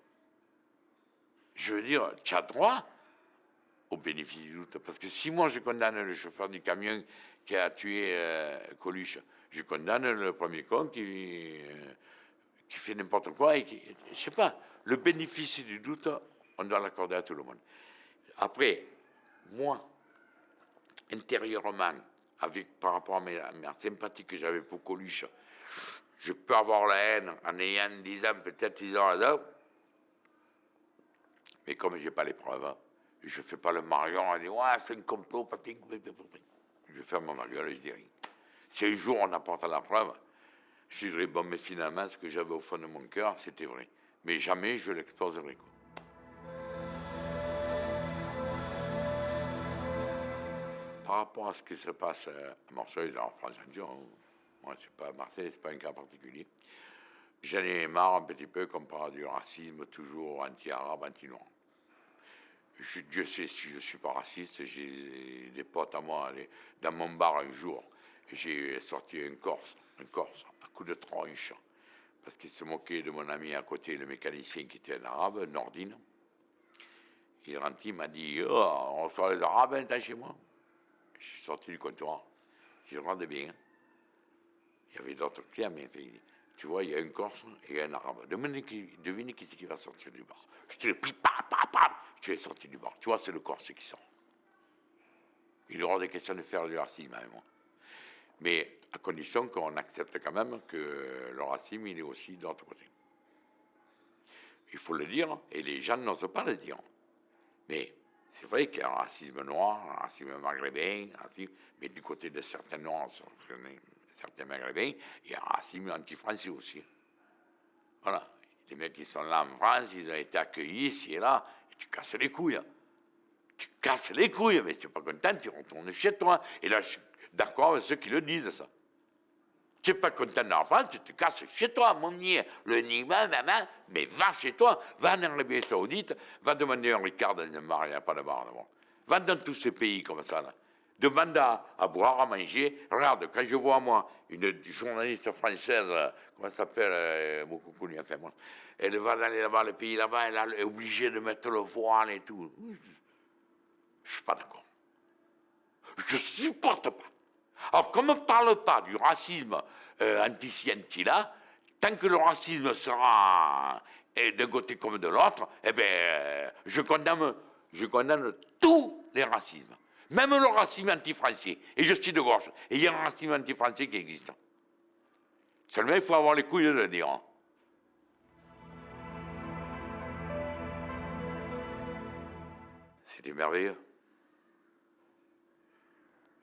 [SPEAKER 1] Je veux dire, tu as droit au bénéfice du doute. Parce que si moi je condamne le chauffeur du camion qui a tué Coluche, je condamne le premier con qui fait n'importe quoi et qui, je sais pas, le bénéfice du doute, on doit l'accorder à tout le monde. Après, moi, intérieurement, par rapport à ma sympathie que j'avais pour Coluche, je peux avoir la haine en ayant 10 ans, peut-être 10 ans là-dedans, mais comme je n'ai pas les preuves, je ne fais pas le marion, on dit ouais, c'est un complot, je ferme ma gueule et je dis rien. Si un jour on apporte la preuve, je dirais bon, mais finalement, ce que j'avais au fond de mon cœur, c'était vrai. Mais jamais je l'exposerai. Par rapport à ce qui se passe à Marseille, en France, moi, c'est pas Marseille, c'est pas un cas particulier. J'en ai marre un petit peu qu'on parle du racisme toujours anti-arabe, anti-noir. Dieu sait si je ne suis pas raciste, j'ai des potes à moi dans mon bar un jour, j'ai sorti un Corse, à coup de tronche, parce qu'il se moquait de mon ami à côté, le mécanicien qui était un arabe, Nordine. Il est rentré, il m'a dit oh, on reçoit les arabes, hein, chez moi. Je suis sorti du comptoir, j'ai regardé bien. Il y avait d'autres clients, mais tu vois, il y a un Corse et un Arabe. Devinez qui c'est qui va sortir du bar. Je te l'ai pris, je l'ai sorti du bar. Tu vois, c'est le Corse qui sort. Il y aura des questions de faire du racisme avec moi. Mais à condition qu'on accepte quand même que le racisme, il est aussi de l'autre côté. Il faut le dire, et les gens n'osent pas le dire. Mais c'est vrai qu'il y a un racisme noir, un racisme maghrébin, mais du côté de certains noirs, certains maghrébins, il y a un racisme anti-français aussi. Voilà. Les mecs qui sont là en France, ils ont été accueillis ici et là, et tu casses les couilles. Tu casses les couilles, mais si tu n'es pas content, tu retournes chez toi. Et là, je suis d'accord avec ceux qui le disent, ça. Tu n'es pas content en France, tu te casses chez toi, mon nier. Le Nîmes, maman, mais va chez toi, va en Arabie Saoudite, va demander un Ricard dans un bar, il n'y a pas de bar d'abord. Va dans tous ces pays comme ça, là. Demande à boire, à manger. Regarde, quand je vois, moi, une journaliste française, comment elle s'appelle, beaucoup connue, enfin, moi, elle va aller là-bas, le pays là-bas, elle est obligée de mettre le voile et tout. Je ne suis pas d'accord. Je ne supporte pas. Alors, comme on ne parle pas du racisme anti-ci, là, tant que le racisme sera d'un côté comme de l'autre, eh bien, je condamne tous les racismes. Même le racisme anti-français. Et je suis de gauche. Et il y a un racisme anti-français qui existe. Seulement, il faut avoir les couilles de le dire. C'était merveilleux.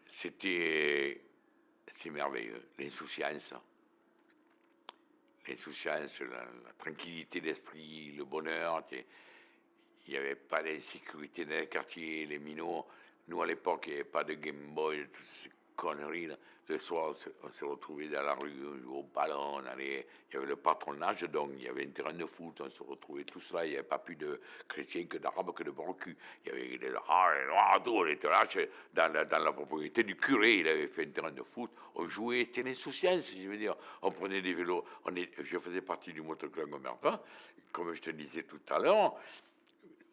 [SPEAKER 1] C'est merveilleux. L'insouciance, la tranquillité d'esprit, le bonheur. Il n'y avait pas d'insécurité dans les quartiers, les minots. Nous, à l'époque, il n'y avait pas de Game Boy, toutes ces conneries. Là. Le soir, on se retrouvait dans la rue, on jouait au ballon, il y avait le patronage, donc il y avait un terrain de foot, on se retrouvait tous là. Il n'y avait pas plus de chrétiens que d'arabes, que de barocus. Il y avait les noirs, tout, on était là, dans la propriété du curé, il avait fait un terrain de foot. On jouait, c'était l'insouciance, je veux dire. On prenait des vélos. Je faisais partie du motoclub Gomertin, comme je te disais tout à l'heure.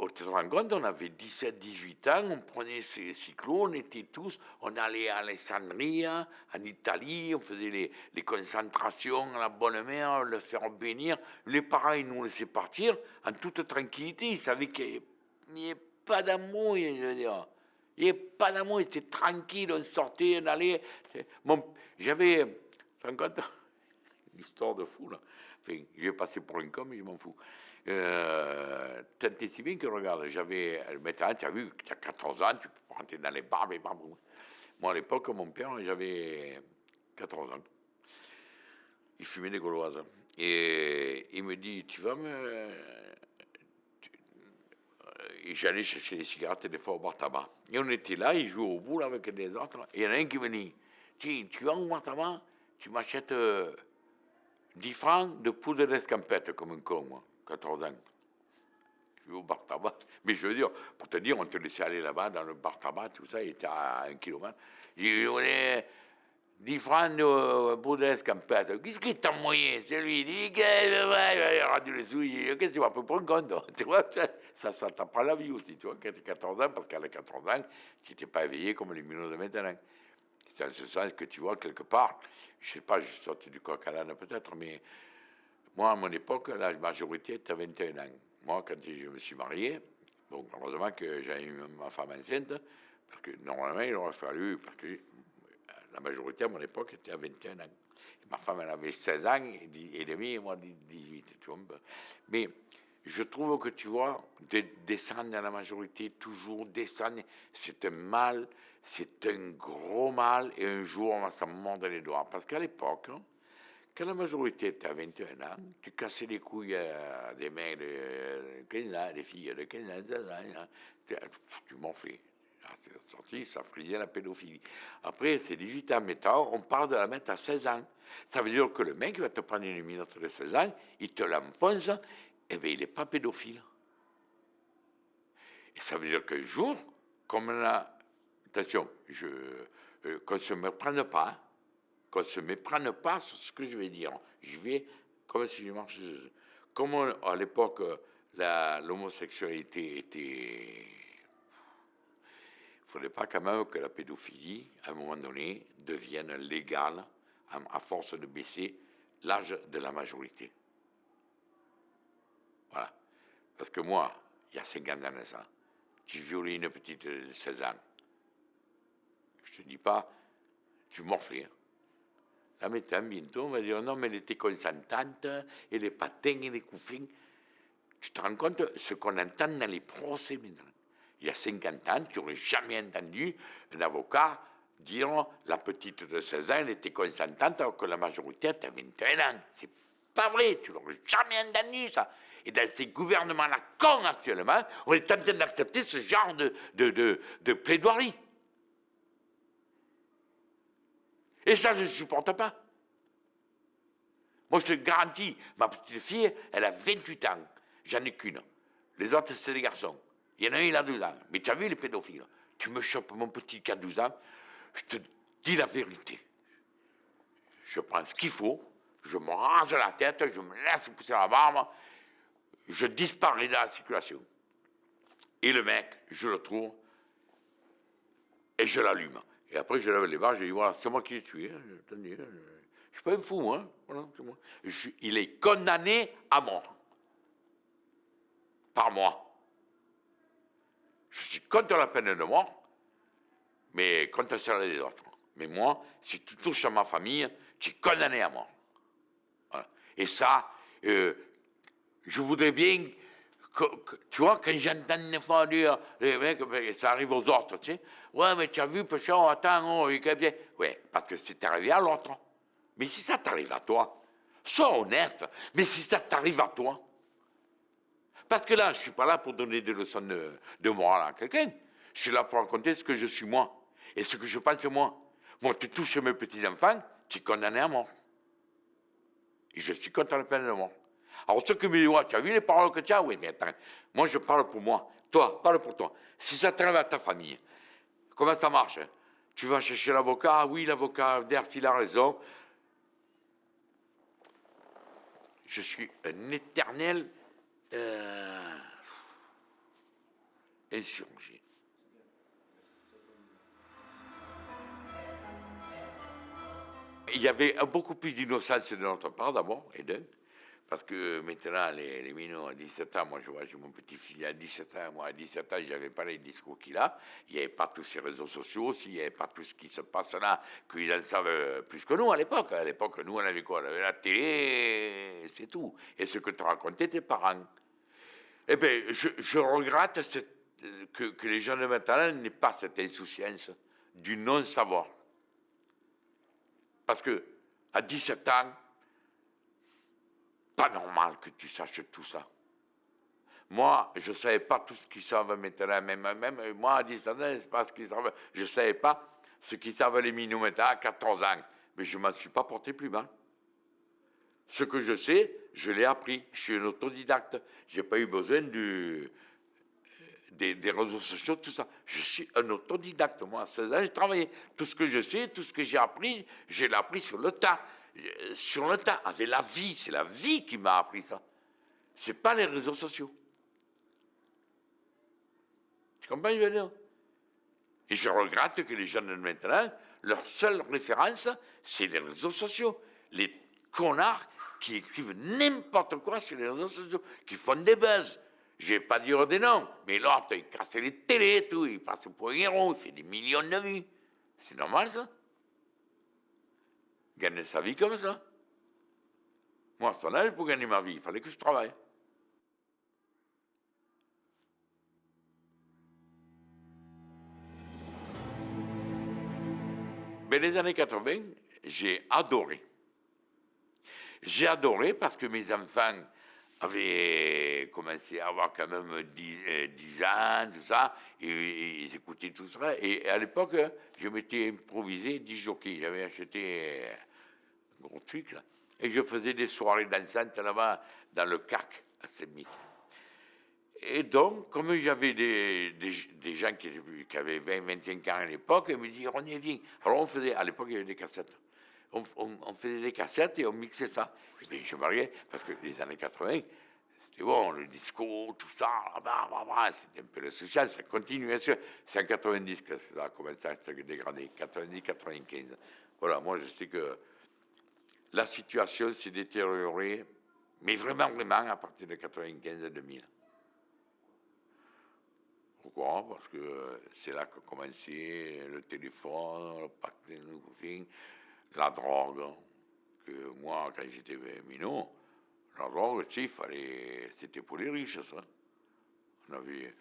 [SPEAKER 1] On te rend compte, on avait 17-18 ans, on prenait ces cyclos, on était tous, on allait à Alessandrie, en Italie, on faisait les concentrations à la bonne mère, le faire bénir. Les parents, ils nous laissaient partir en toute tranquillité, ils savaient qu'il n'y avait pas d'amour, je veux dire. Il n'y avait pas d'amour, c'était tranquille, on sortait, on allait. J'avais, tu te rends compte, une histoire de fou, là. Enfin, je vais passer pour un con, mais je m'en fous. Tant et si bien que, regarde, maintenant, tu as vu, tu as 14 ans, tu peux rentrer dans les bars, Moi, à l'époque, mon père, j'avais 14 ans. Il fumait des gauloises. Et il me dit, tu vas me... Et j'allais chercher les cigarettes des fois au bar tabac. Et on était là, il jouait au boule avec des autres. Et il y en a un qui me dit, tiens, tu vas au bar tabac, tu m'achètes 10 francs de poudre d'escampette, comme un con, moi, 14 ans. Je vais au bar tabac. Mais je veux dire, pour te dire, on te laissait aller là-bas, dans le bar tabac, tout ça, il était à 1 kilomètre. Il voulait 10 francs de poudre d'escampette. Qu'est-ce qui t'a moyen? C'est lui, il dit, il a rendu les sous, qu'est-ce que tu vas prendre compte? Tu vois, ça t'apprend la vie aussi, tu vois, quand tu as 14 ans, parce qu'à 14 ans, tu n'étais pas éveillé comme les minots de maintenant. C'est en ce sens que tu vois, quelque part, je ne sais pas, je suis sorti du coq à l'âne peut-être, mais moi, à mon époque, la majorité était à 21 ans. Moi, quand je me suis marié, bon, heureusement que j'ai eu ma femme enceinte, parce que normalement, il aurait fallu, parce que la majorité à mon époque était à 21 ans. Et ma femme, elle avait 16 ans et demi, et moi 18. Tu vois. Mais je trouve que, tu vois, de descendre à la majorité, toujours descendre, c'est un mal, c'est un gros mal, et un jour, on va s'en mordre les doigts. Parce qu'à l'époque, hein, quand la majorité était à 21 ans, tu cassais les couilles à des mecs de 15 ans, des filles de 15 ans, 16 ans, tu m'en fais. Ah, c'est sorti, ça frisait la pédophilie. Après, c'est 18 ans, mais on parle de la mettre à 16 ans. Ça veut dire que le mec va te prendre une minute de 16 ans, il te l'enfonce, et bien il n'est pas pédophile. Et ça veut dire qu'un jour, comme là, attention, qu'on ne se méprenne pas, qu'on ne se méprenne pas sur ce que je vais dire. Je vais comme si je marchais. Comme à l'époque, l'homosexualité était. Il ne faudrait pas quand même que la pédophilie, à un moment donné, devienne légale à force de baisser l'âge de la majorité. Voilà. Parce que moi, il y a 50 ans de ça, j'ai violé une petite de 16 ans. Je ne te dis pas, tu morflais. Là, maintenant, bientôt, on va dire, non, mais elle était consentante, et les patins et les couffins. Tu te rends compte ce qu'on entend dans les procès maintenant. Il y a 50 ans, tu n'aurais jamais entendu un avocat dire la petite de 16 ans, elle était consentante alors que la majorité était 21 ans. C'est pas vrai, tu n'aurais jamais entendu ça. Et dans ces gouvernements-là cons actuellement, on est en train d'accepter ce genre de plaidoirie. Et ça, je ne supporte pas. Moi, je te garantis, ma petite fille, elle a 28 ans. J'en ai qu'une. Les autres, c'est des garçons. Il y en a un, il a 12 ans. Mais tu as vu les pédophiles? Tu me chopes mon petit qui a 12 ans, je te dis la vérité. Je prends ce qu'il faut, je me rase la tête, je me laisse pousser la barbe, je disparais dans la circulation. Et le mec, je le trouve, et je l'allume. Et après, je lève les barres, je dis, voilà, c'est moi qui l'ai tué. Attendez, je ne suis pas un fou, hein. Voilà, c'est moi. Il est condamné à mort. Par moi. Je suis contre la peine de mort, mais contre celle des autres. Mais moi, si tu touches à ma famille, tu es condamné à mort. Voilà. Et ça, je voudrais bien, tu vois, quand j'entends une fois dire, les mecs, ça arrive aux autres, tu sais, ouais, mais tu as vu, péchon, attends, oui, parce que c'est arrivé à l'autre. Mais si ça t'arrive à toi, sois honnête, mais si ça t'arrive à toi, parce que là, je ne suis pas là pour donner des leçons de morale à quelqu'un. Je suis là pour raconter ce que je suis moi. Et ce que je pense moi. Moi, tu touches mes petits-enfants, tu es condamné à mort. Et je suis contre la peine de mort. Alors, ceux qui me disent, ouais, tu as vu les paroles que tu as? Oui, mais attends, moi, je parle pour moi. Toi, parle pour toi. Si ça t'arrive à ta famille, comment ça marche? Tu vas chercher l'avocat? Oui, l'avocat, Ders, il a raison. Je suis un éternel insurgé. Il y avait beaucoup plus d'innocence de notre part d'abord, et d'un, parce que maintenant les minots à 17 ans, moi je vois, j'ai mon petit-fils à 17 ans, moi à 17 ans, je n'avais pas les discours qu'il a, il n'y avait pas tous ces réseaux sociaux aussi, il n'y avait pas tout ce qui se passe là, qu'ils en savent plus que nous à l'époque. À l'époque, nous on avait quoi? On avait la télé, c'est tout. Et ce que te racontaient tes parents. Eh bien, je regrette que les jeunes de maintenant n'aient pas cette insouciance du non-savoir. Parce que à 17 ans, pas normal que tu saches tout ça. Moi, je ne savais pas tout ce qu'ils savent maintenant. Même moi, à 17 ans, c'est pas ce qu'ils savent. Je ne savais pas ce qu'ils savent les minots maintenant à 14 ans. Mais je ne m'en suis pas porté plus mal. Ce que je sais, je l'ai appris. Je suis un autodidacte. Je n'ai pas eu besoin des réseaux sociaux, tout ça. Je suis un autodidacte. Moi, à 16 ans, j'ai travaillé. Tout ce que je sais, tout ce que j'ai appris, je l'ai appris sur le tas. Sur le tas, avec la vie. C'est la vie qui m'a appris ça. Ce n'est pas les réseaux sociaux. Tu comprends ce que je veux dire? Et je regrette que les jeunes de maintenant, leur seule référence, c'est les réseaux sociaux. Les connards qui écrivent n'importe quoi sur les réseaux sociaux, qui font des buzz. Je ne vais pas dire des noms, mais l'autre, il casse les télés et tout, il passe pour un héros, il fait des millions de vues. C'est normal, ça? gagner sa vie comme ça. Moi, à son âge, pour gagner ma vie, il fallait que je travaille. Ben, les années 80, j'ai adoré. J'ai adoré parce que mes enfants avaient commencé à avoir quand même 10 ans, tout ça, et ils écoutaient tout ça. Et à l'époque, je m'étais improvisé 10 jockeys. J'avais acheté un gros truc, là. Et je faisais des soirées dansantes là-bas, dans le CAC, à Saint-Mythe. Et donc, comme j'avais des gens qui avaient 20, 25 ans à l'époque, ils me disaient, on y vient. Alors on faisait, à l'époque, il y avait des cassettes. On faisait des cassettes et on mixait ça. Et bien, je me mariais, parce que les années 80, c'était bon, le disco, tout ça, c'était un peu le social, ça continuait. C'est en 90 que ça a commencé à se dégrader, 90, 95. Voilà, moi je sais que la situation s'est détériorée, mais vraiment, vraiment, à partir de 95 et 2000. Pourquoi? Parce que c'est là qu'a commencé le téléphone, le patin, la drogue. Que moi, quand j'étais minot, la drogue, tu sais, c'était pour les riches, ça. On avait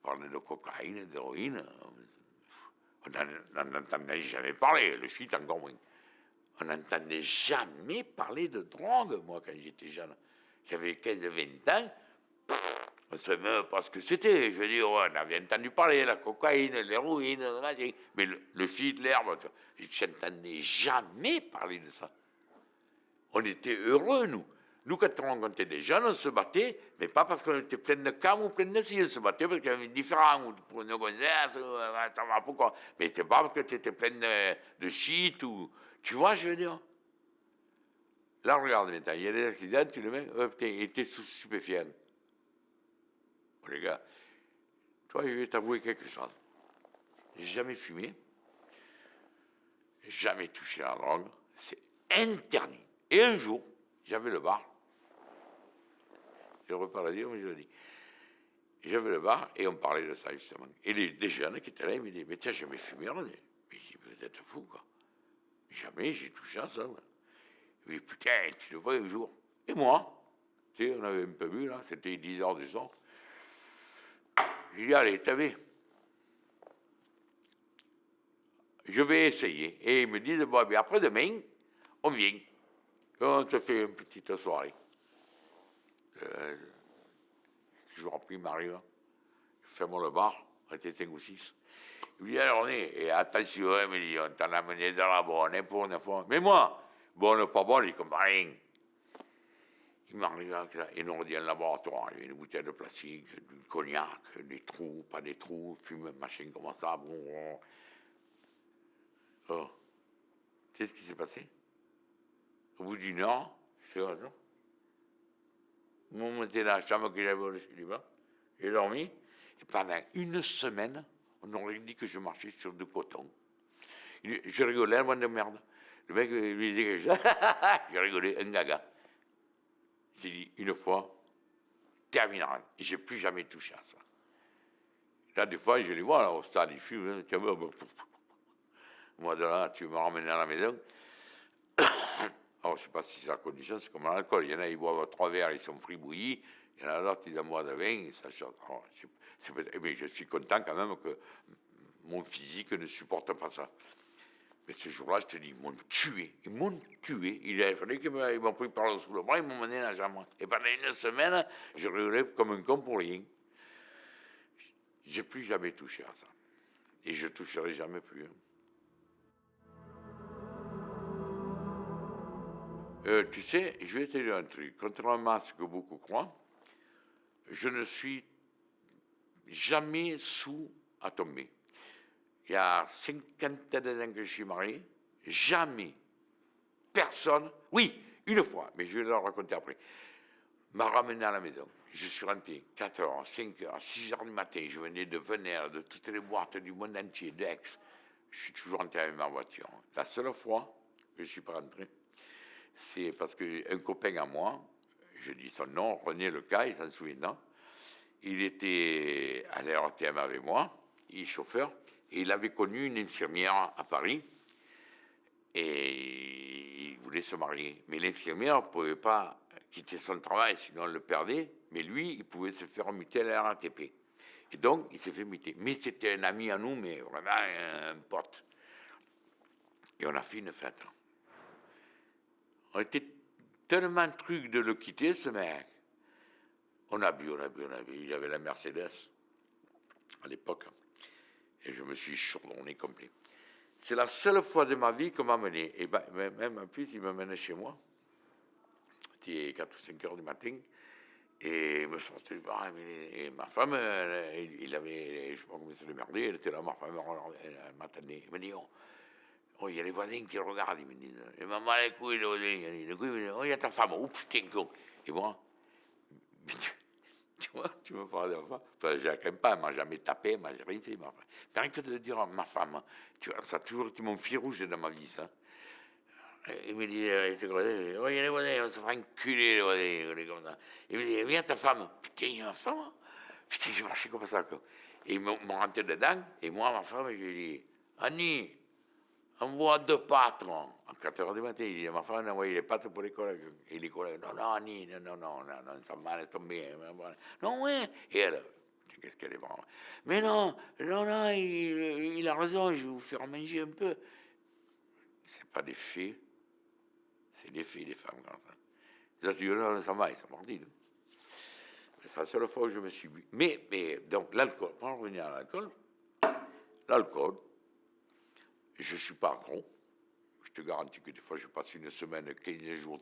[SPEAKER 1] parlé de cocaïne, d'héroïne. On n'en entendait jamais parler, le shit encore moins. On n'entendait jamais parler de drogue, moi, quand j'étais jeune. J'avais 15-20 ans. On ne savait même pas ce que c'était. Je veux dire, on avait entendu parler, la cocaïne, l'héroïne, mais le shit, l'herbe, je n'entendais jamais parler de ça. On était heureux, nous. Nous, quand on rencontrait des jeunes, on se battait, mais pas parce qu'on était plein de cam ou plein de ci. On se battait parce qu'il y avait différent, ou pour une gonzesse, ça va, pourquoi. Mais c'est pas parce que tu étais plein de shit, ou... Tu vois, je veux dire. Là, regarde maintenant, il y a des accidents, tu le mets, putain, il était sous stupéfiant. Oh, les gars, toi, je vais t'avouer quelque chose. J'ai jamais fumé, jamais touché la drogue, c'est interdit. Et un jour, j'avais le bar, je repars à dire, mais je le dis. J'avais le bar et on parlait de ça justement. Et les jeunes qui étaient là, ils me disaient, mais tiens, j'ai jamais fumé, mais je dis, mais vous êtes fous, quoi. Jamais j'ai touché à ça. Mais putain, tu le vois un jour. Et moi, tu sais, on avait un peu vu, là, c'était 10 heures du soir. J'ai dit, allez, t'as vu, je vais essayer. Et ils me disent, bon, bien après-demain, on vient. On te fait une petite soirée. Je vous prie, m'arrive. Je ferme le bar, on était 5 ou 6. Il me dit, alors, et attention, il me dit, on t'en a amené de la bonne pour une fois. Mais moi, bonne, pas bonne, il comprend rien. Il m'arrive avec ça, et nous on dit un laboratoire, il y a une bouteille de plastique, du cognac, des trous, pas des trous, fume, machin, comme ça, bon. Oh. Tu sais ce qui s'est passé? Au bout d'une heure, je fais ça. Moi, monté dans la chambre que j'avais au célibat, j'ai dormi, et pendant une semaine, on aurait dit que je marchais sur du coton. Je rigolais, un bon de merde. Le mec lui disait que j'ai rigolé, un gaga. J'ai dit une fois, terminé. Et j'ai plus jamais touché à ça. Là, des fois, je les vois là, au stade, ils fument. Moi, de là, tu me ramènes à la maison. Alors, je ne sais pas si c'est la condition, c'est comme l'alcool. Il y en a, ils boivent 3 verres, ils sont fribouillis. Il y en a d'autres, ils en boivent de 20, et ça sort. Alors, mais je suis content quand même que mon physique ne supporte pas ça. Mais ce jour-là, je te dis, ils m'ont tué. Ils m'ont tué. Il a fallu qu'ils m'ont pris par le sous le bras, ils m'ont mené dans la chambre. Et pendant une semaine, je rigolais comme un con pour rien. Je n'ai plus jamais touché à ça. Et je ne toucherai jamais plus. Tu sais, je vais te dire un truc. Contrairement à ce que beaucoup croient, je ne suis jamais sous à tomber. Il y a 50 ans que je suis marié, jamais personne, oui, une fois, mais je vais le raconter après, m'a ramené à la maison. Je suis rentré 4 heures, 5 heures, 6 heures du matin, je venais de Venère, de toutes les boîtes du monde entier, d'Aix. Je suis toujours rentré avec ma voiture. La seule fois que je ne suis pas rentré, c'est parce qu'un copain à moi, je dis son nom, René Leca, il s'en souvient, il était à l'RTM avec moi, il est chauffeur, et il avait connu une infirmière à Paris, et il voulait se marier. Mais l'infirmière ne pouvait pas quitter son travail, sinon elle le perdait. Mais lui, il pouvait se faire muter à la RATP. Et donc, il s'est fait muter. Mais c'était un ami à nous, mais vraiment un pote. Et on a fait une fête. On était tellement trucs de le quitter, ce mec. On a bu. J'avais la Mercedes à l'époque. Et je me suis chourdonné complet. C'est la seule fois de ma vie qu'on m'a mené. Et ben, même en plus, il me menait chez moi. C'était 4 ou 5 heures du matin. Et il me sortait du bar. Et ma femme, il avait, je ne sais pas comment il se démerdait, elle était là, ma femme, elle m'attendait. Elle me dit, oh, il y a les voisins qui regardent, ils me disent. Et maman, les couilles, les voisins, les couilles, me disent, oh, il y a ta femme, oh putain, con. Et moi, tu vois, tu me parles de ma femme. Enfin, je la crains pas, elle m'a jamais tapé, elle m'a rien fait, ma femme. Mais rien que de dire à ma femme, tu vois, ça a toujours été mon fil rouge dans ma vie, ça. Il me dit, oh, il y a les voisins, on se fera enculer, les voisins, comme ça. Il me dit, viens ta femme. Putain, il y a ma femme. Putain, je marchais comme ça, quoi. Et ils m'ont rentré dedans, et moi, ma femme, je lui ai dit, Annie, envoie 2 pâtes, à 4 heures du matin. Il dit, ma femme a envoyé les pâtes pour les collègues. Et les collègues, non, Annie, non, ça va, laisse tomber. Non, ouais. Et elle, qu'est-ce qu'elle est bonne. Mais non, il a raison, je vais vous faire manger un peu. C'est pas des faits. C'est des filles, des femmes comme ça. Ils ont dit, non, ça va, ils sont mordis. C'est la seule fois où je me suis bu. Mais donc, l'alcool, pour en revenir à l'alcool, je ne suis pas gros. Je te garantis que des fois, je passe une semaine, 15 jours,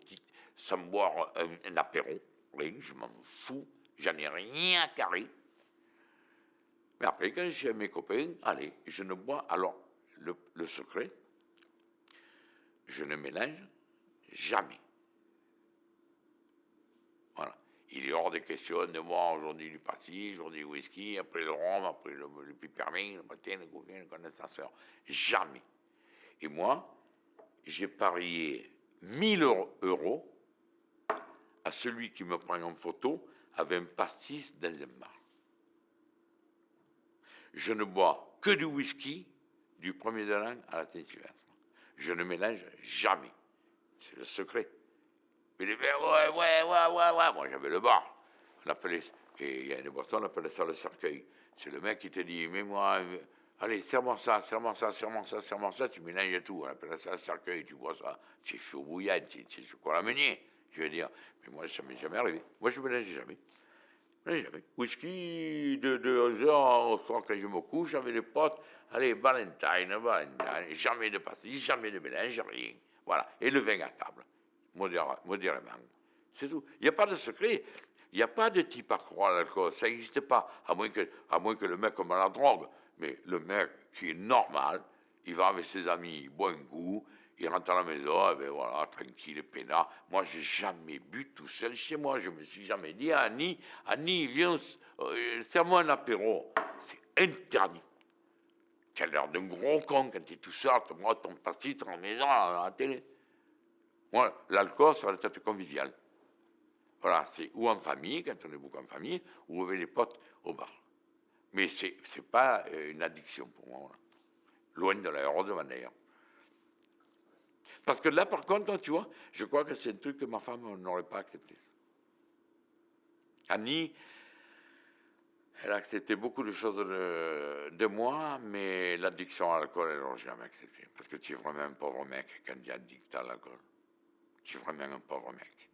[SPEAKER 1] sans boire un apéro. Rien, je m'en fous. J'en ai rien à carrer. Mais après, quand je suis avec mes copains, allez, je ne bois. Alors, le secret, je ne mélange jamais. Voilà. Il est hors de question de boire aujourd'hui du pastis, aujourd'hui du whisky, après le rhum, après le pipermint, le matin, le coquin, le condensateur. Jamais. Et moi, j'ai parié 1000 euros à celui qui me prend en photo avec un pastis dans un bar. Je ne bois que du whisky du 1er de l'an à la Saint-Sylvestre. Je ne mélange jamais. C'est le secret. Il dit, ouais. Moi, j'avais le bar. On appelait, et il y a une boisson, on appelait ça le cercueil. C'est le mec qui te dit, mais moi, allez, serre-moi ça, tu mélanges tout. On appelle ça le cercueil, tu bois ça. C'est chaud bouillant, c'est quoi la meunier. Je veux dire, mais moi, ça m'est jamais arrivé. Moi, je ne mélange jamais. Jamais. Whisky de 11h au soir quand je me couche avec les potes. Allez, Valentine, jamais de pastis, jamais de mélange, rien. Voilà. Et le vin à table. Modérément. C'est tout. Il n'y a pas de secret. Il n'y a pas de type à croire à l'alcool. Ça n'existe pas. À moins que le mec comme à la drogue. Mais le mec qui est normal, il va avec ses amis, il boit un coup, il rentre à la maison, et bien voilà, tranquille, peinard. Moi, j'ai jamais bu tout seul chez moi. Je me suis jamais dit, Annie, viens, serre-moi un apéro. C'est interdit. Tu as l'air d'un gros con quand tu es tout seul, tu bois ton pastis à la maison, à la télé. Moi, l'alcool, ça doit être convivial. Voilà, c'est ou en famille, quand on est beaucoup en famille, ou avec les potes au bar. Mais ce n'est pas une addiction pour moi. Voilà. Loin de là, heureusement d'ailleurs. Parce que là, par contre, tu vois, je crois que c'est un truc que ma femme n'aurait pas accepté. Annie, elle a accepté beaucoup de choses de moi, mais l'addiction à l'alcool, elle n'aurait jamais accepté. Parce que tu es vraiment un pauvre mec quand tu es addict à l'alcool. Tu es vraiment un pauvre mec.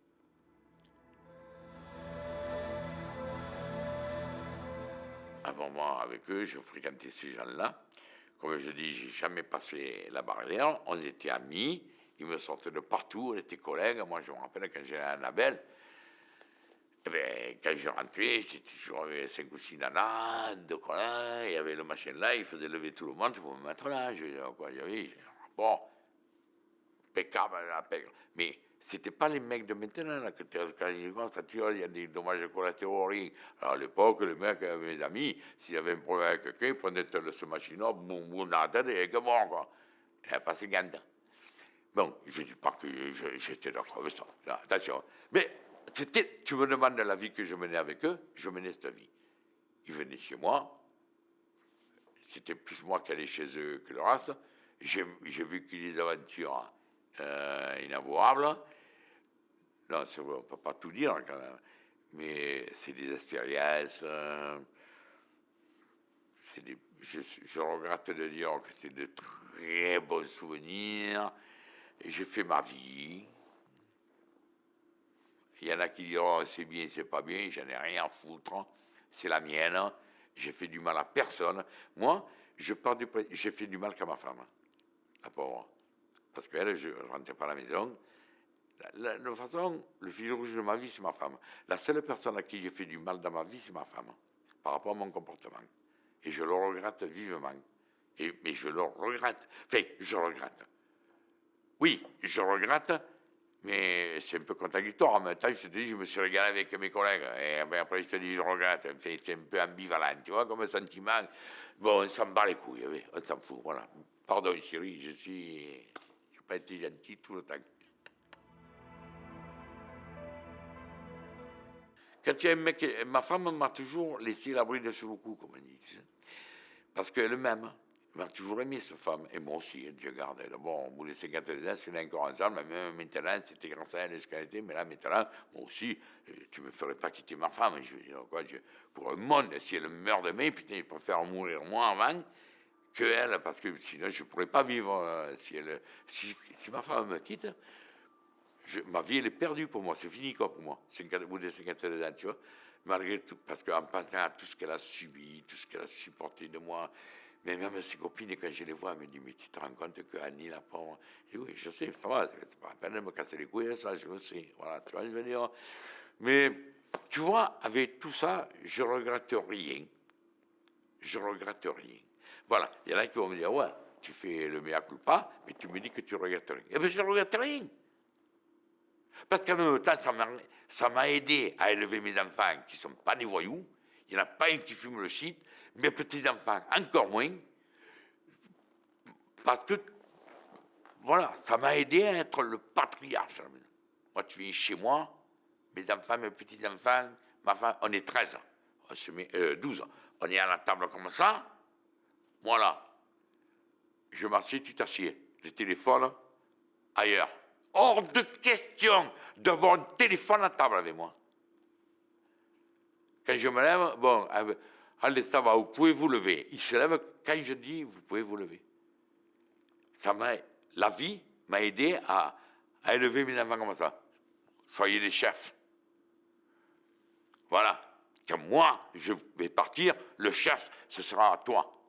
[SPEAKER 1] À un moment, avec eux, je fréquentais ces gens-là. Comme je dis, j'ai jamais passé la barrière. On était amis. Ils me sortaient de partout. On était collègues. Moi, je me rappelle quand j'allais à Annabelle. Eh bien, quand je rentrais, j'étais toujours avec 5 ou 6 nanas, 2 collègues. Il y avait le machin là. Il faisait lever tout le monde pour me mettre là. Je disais, quoi, j'avais un rapport. Impeccable. Mais c'était pas les mecs de maintenant, là, quand ils commencent à tuer, il y a des dommages collatéraux. Alors, à l'époque, les mecs, mes amis, s'il y avait un problème avec quelqu'un, ils prenaient ce machine-là, boum, dans la tête, et que bon, quoi. Il n'y a pas ces gants. Bon, je ne dis pas que j'étais d'accord avec ça. Là, attention. Mais tu me demandes la vie que je menais avec eux, je menais cette vie. Ils venaient chez moi. C'était plus moi qui allais chez eux que le reste. j'ai vécu des aventures inavouables. Non, on ne peut pas tout dire quand même. Mais c'est des expériences. Je regrette de dire que c'est de très bons souvenirs. Et j'ai fait ma vie. Il y en a qui diront c'est bien, c'est pas bien, j'en ai rien à foutre. C'est la mienne. J'ai fait du mal à personne. Moi, j'ai fait du mal qu'à ma femme, la pauvre. Parce qu'elle, je ne rentrais pas à la maison. De toute façon, le fil rouge de ma vie, c'est ma femme. La seule personne à qui j'ai fait du mal dans ma vie, c'est ma femme, par rapport à mon comportement. Et je le regrette vivement. Mais je le regrette. Enfin, je regrette. Oui, je regrette, mais c'est un peu contradictoire. En même temps, je te dis, je me suis régalé avec mes collègues. Et après, je te dis, je regrette. Enfin, c'est un peu ambivalent, tu vois, comme un sentiment. Bon, on s'en bat les couilles, oui, on s'en fout, voilà. Pardon, chérie, je n'ai pas été gentil tout le temps. Quand il y a un mec, ma femme m'a toujours laissé la bride sur le cou, comme on dit. Parce qu'elle-même m'a toujours aimé, cette femme. Et moi aussi, Dieu garde. Bon, au bout de 52 ans, c'est encore ensemble. Même maintenant, c'était grâce à elle, ce qu'elle était. Mais là, maintenant, moi aussi, tu ne me ferais pas quitter ma femme. Je veux dire, quoi, pour un monde, si elle meurt demain, putain, je préfère mourir moi avant que elle, parce que sinon, je ne pourrais pas vivre. Si ma femme me quitte, ma vie, elle est perdue pour moi, c'est fini quoi pour moi, au bout de 52 ans, tu vois. Malgré tout, parce qu'en pensant à tout ce qu'elle a subi, tout ce qu'elle a supporté de moi, mais même ses copines, quand je les vois, elles me disent, mais tu te rends compte que Annie, la pauvre, je dis, oui, je sais, ça va, c'est pas la peine de me casser les couilles, ça, je le sais, voilà, tu vois, je veux dire. Mais, tu vois, avec tout ça, je regrette rien. Je regrette rien. Voilà, il y en a qui vont me dire, ouais, tu fais le mea culpa, mais tu me dis que tu regrettes rien. Eh bien, je regrette rien. Parce qu'en même temps, ça m'a aidé à élever mes enfants qui ne sont pas des voyous. Il n'y en a pas un qui fume le shit. Mes petits-enfants, encore moins. Parce que, voilà, ça m'a aidé à être le patriarche. Moi, tu viens chez moi, mes enfants, mes petits-enfants, ma femme, on est 13. On se met, 12. On est à la table comme ça. Voilà. Je m'assieds, tu t'assieds. Le téléphone, ailleurs. Hors de question d'avoir un téléphone à table avec moi. Quand je me lève, bon, allez, ça va, vous pouvez vous lever. Il se lève quand je dis, vous pouvez vous lever. La vie m'a aidé à élever mes enfants comme ça. Soyez des chefs. Voilà. Quand moi, je vais partir, le chef, ce sera à toi.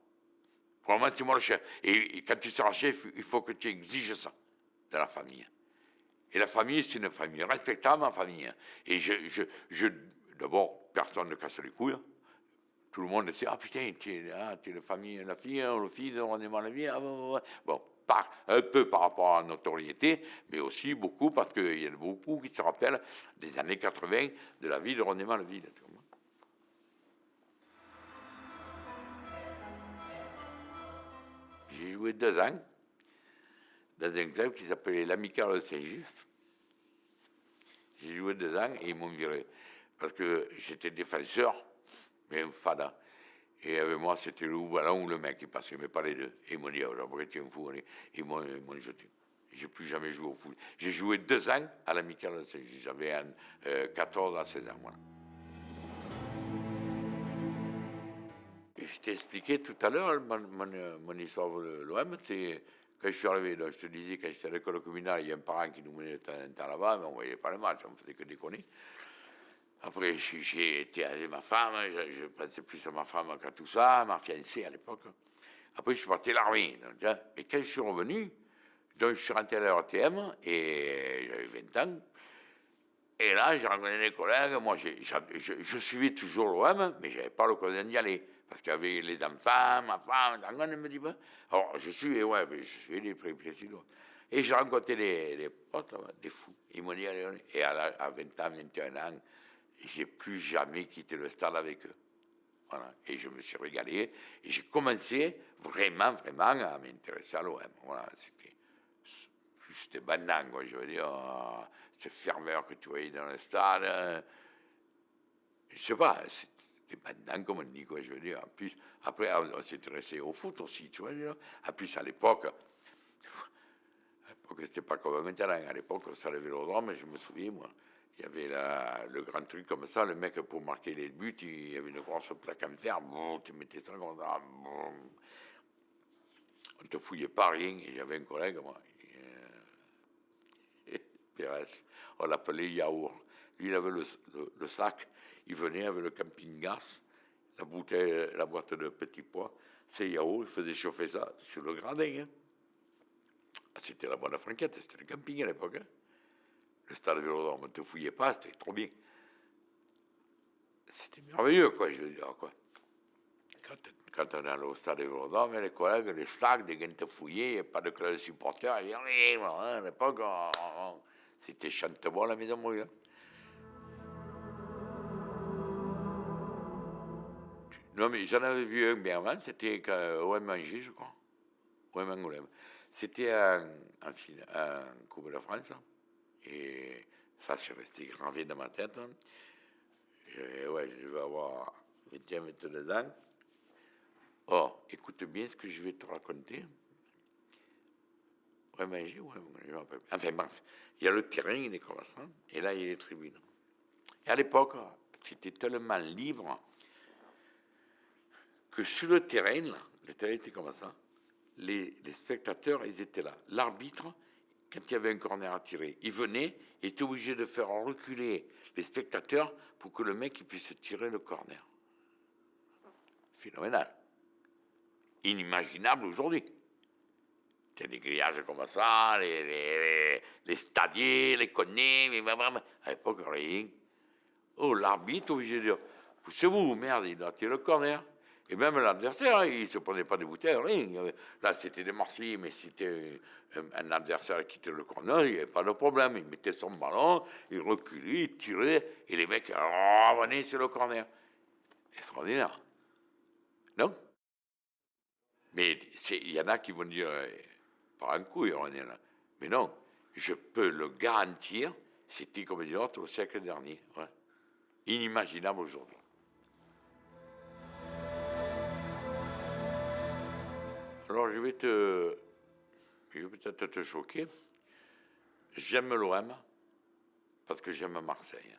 [SPEAKER 1] Pour le moment, c'est moi le chef. Et quand tu seras chef, il faut que tu exiges ça de la famille. Et la famille, c'est une famille respectable, ma famille. Et d'abord, personne ne casse les couilles. Tout le monde sait, ah putain, tu es la famille, la fille, le fils de René Malavier. Bon, un peu par rapport à la notoriété, mais aussi beaucoup parce qu'il y en a beaucoup qui se rappellent des années 80 de la vie de René Malavier. J'ai joué 2 ans dans un club qui s'appelait l'Amical de Saint-Just. J'ai joué 2 ans et ils m'ont viré. Parce que j'étais défenseur, mais un fada. Et avec moi, c'était le ballon ou le mec qui passait, mais pas les deux. Et ils m'ont dit, après, tu es un fou. Ils m'ont jeté. Je n'ai plus jamais joué au foot. J'ai joué 2 ans à l'Amical de Saint-Just. J'avais 14 à 16 ans. Voilà. Et je t'ai expliqué tout à l'heure mon histoire de l'OM. C'est quand je suis arrivé, là, je te disais, quand j'étais à l'école communale, il y a un parent qui nous menait de temps en temps là-bas, mais on ne voyait pas le match, on ne faisait que déconner. Après, j'ai été avec ma femme, je pensais plus à ma femme qu'à tout ça, ma fiancée à l'époque. Après, je suis parti à l'armée. Et quand je suis revenu, donc je suis rentré à la RTM, et j'avais 20 ans. Et là, j'ai rencontré des collègues. Moi, je suivais toujours l'OM, mais je n'avais pas l'occasion d'y aller. Parce qu'il y avait les enfants, ma femme, on ne me dit pas. Alors, je suivais, ouais, mais je suivais les présidents. Et j'ai rencontré des potes, là, des fous. Ils m'ont dit, allez. Et à 20 ans, 21 ans, j'ai plus jamais quitté le stade avec eux. Voilà. Et je me suis régalé. Et j'ai commencé vraiment, vraiment à m'intéresser à l'OM. Voilà, c'était banal, quoi. Je veux dire, cette ferveur que tu voyais dans le stade. Je sais pas, c'était banal, comme on dit, quoi. Je veux dire, en plus, après, on s'est intéressé au foot aussi, tu vois. En plus, à l'époque, c'était pas comme maintenant. À l'époque, au stade Vélodrome, je me souviens, moi, il y avait le grand truc comme ça. Le mec, pour marquer les buts, il y avait une grosse plaque en fer. Bon, tu mettais ça comme ça. Bon. On ne te fouillait pas rien. Et j'avais un collègue, moi, Pérez, on l'appelait Yaourt. Lui, il avait le sac. Il venait avec le camping-gaz, la bouteille, la boîte de petits pois. C'est Yaourt, il faisait chauffer ça sur le gradin. Hein. C'était la bonne franquette, c'était le camping à l'époque. Hein. Le stade Vélodrome, on ne te fouillait pas, c'était trop bien. C'était merveilleux, quoi, je veux dire, quoi. Quand on allait au stade Vélodrome, les collègues, les sacs, des gars te fouillaient, il n'y a pas de club de supporters, il y avait rien, à l'époque, c'était chante-bois la maison mouille. Hein. Non, mais j'en avais vu un bien avant, c'était au Manger, je crois. Au Angoulême. C'était en Coupe de France. Et ça, c'est resté gravé dans ma tête. Ouais, je vais avoir 21, 22 ans. Oh, écoute bien ce que je vais te raconter. Ouais, Manger, ouais, enfin, bref. Il y a le terrain, il est comme ça. Et là, il y a les tribunes. Et à l'époque, c'était tellement libre que sur le terrain, là, le terrain était comme ça, les spectateurs, ils étaient là. L'arbitre, quand il y avait un corner à tirer, il venait, il était obligé de faire reculer les spectateurs pour que le mec il puisse tirer le corner. Phénoménal. Inimaginable aujourd'hui. Il y a des grillages comme ça, les stadiers, les connets, mais à l'époque, rien. Oh, l'arbitre, obligé de dire, c'est vous, merde, il doit tirer le corner. Et même l'adversaire, il ne se prenait pas des bouteilles, rien. Là, c'était des Marseillais, mais c'était un adversaire qui tirait le corner, il n'y avait pas de problème. Il mettait son ballon, il reculait, il tirait, et les mecs revenaient sur le corner. Extraordinaire. Non? Mais il y en a qui vont dire, par un coup, il revenait là. Mais non, je peux le garantir, c'était comme une autre au siècle dernier. Ouais. Inimaginable aujourd'hui. Alors, je vais peut-être te choquer. J'aime l'OM parce que j'aime Marseille.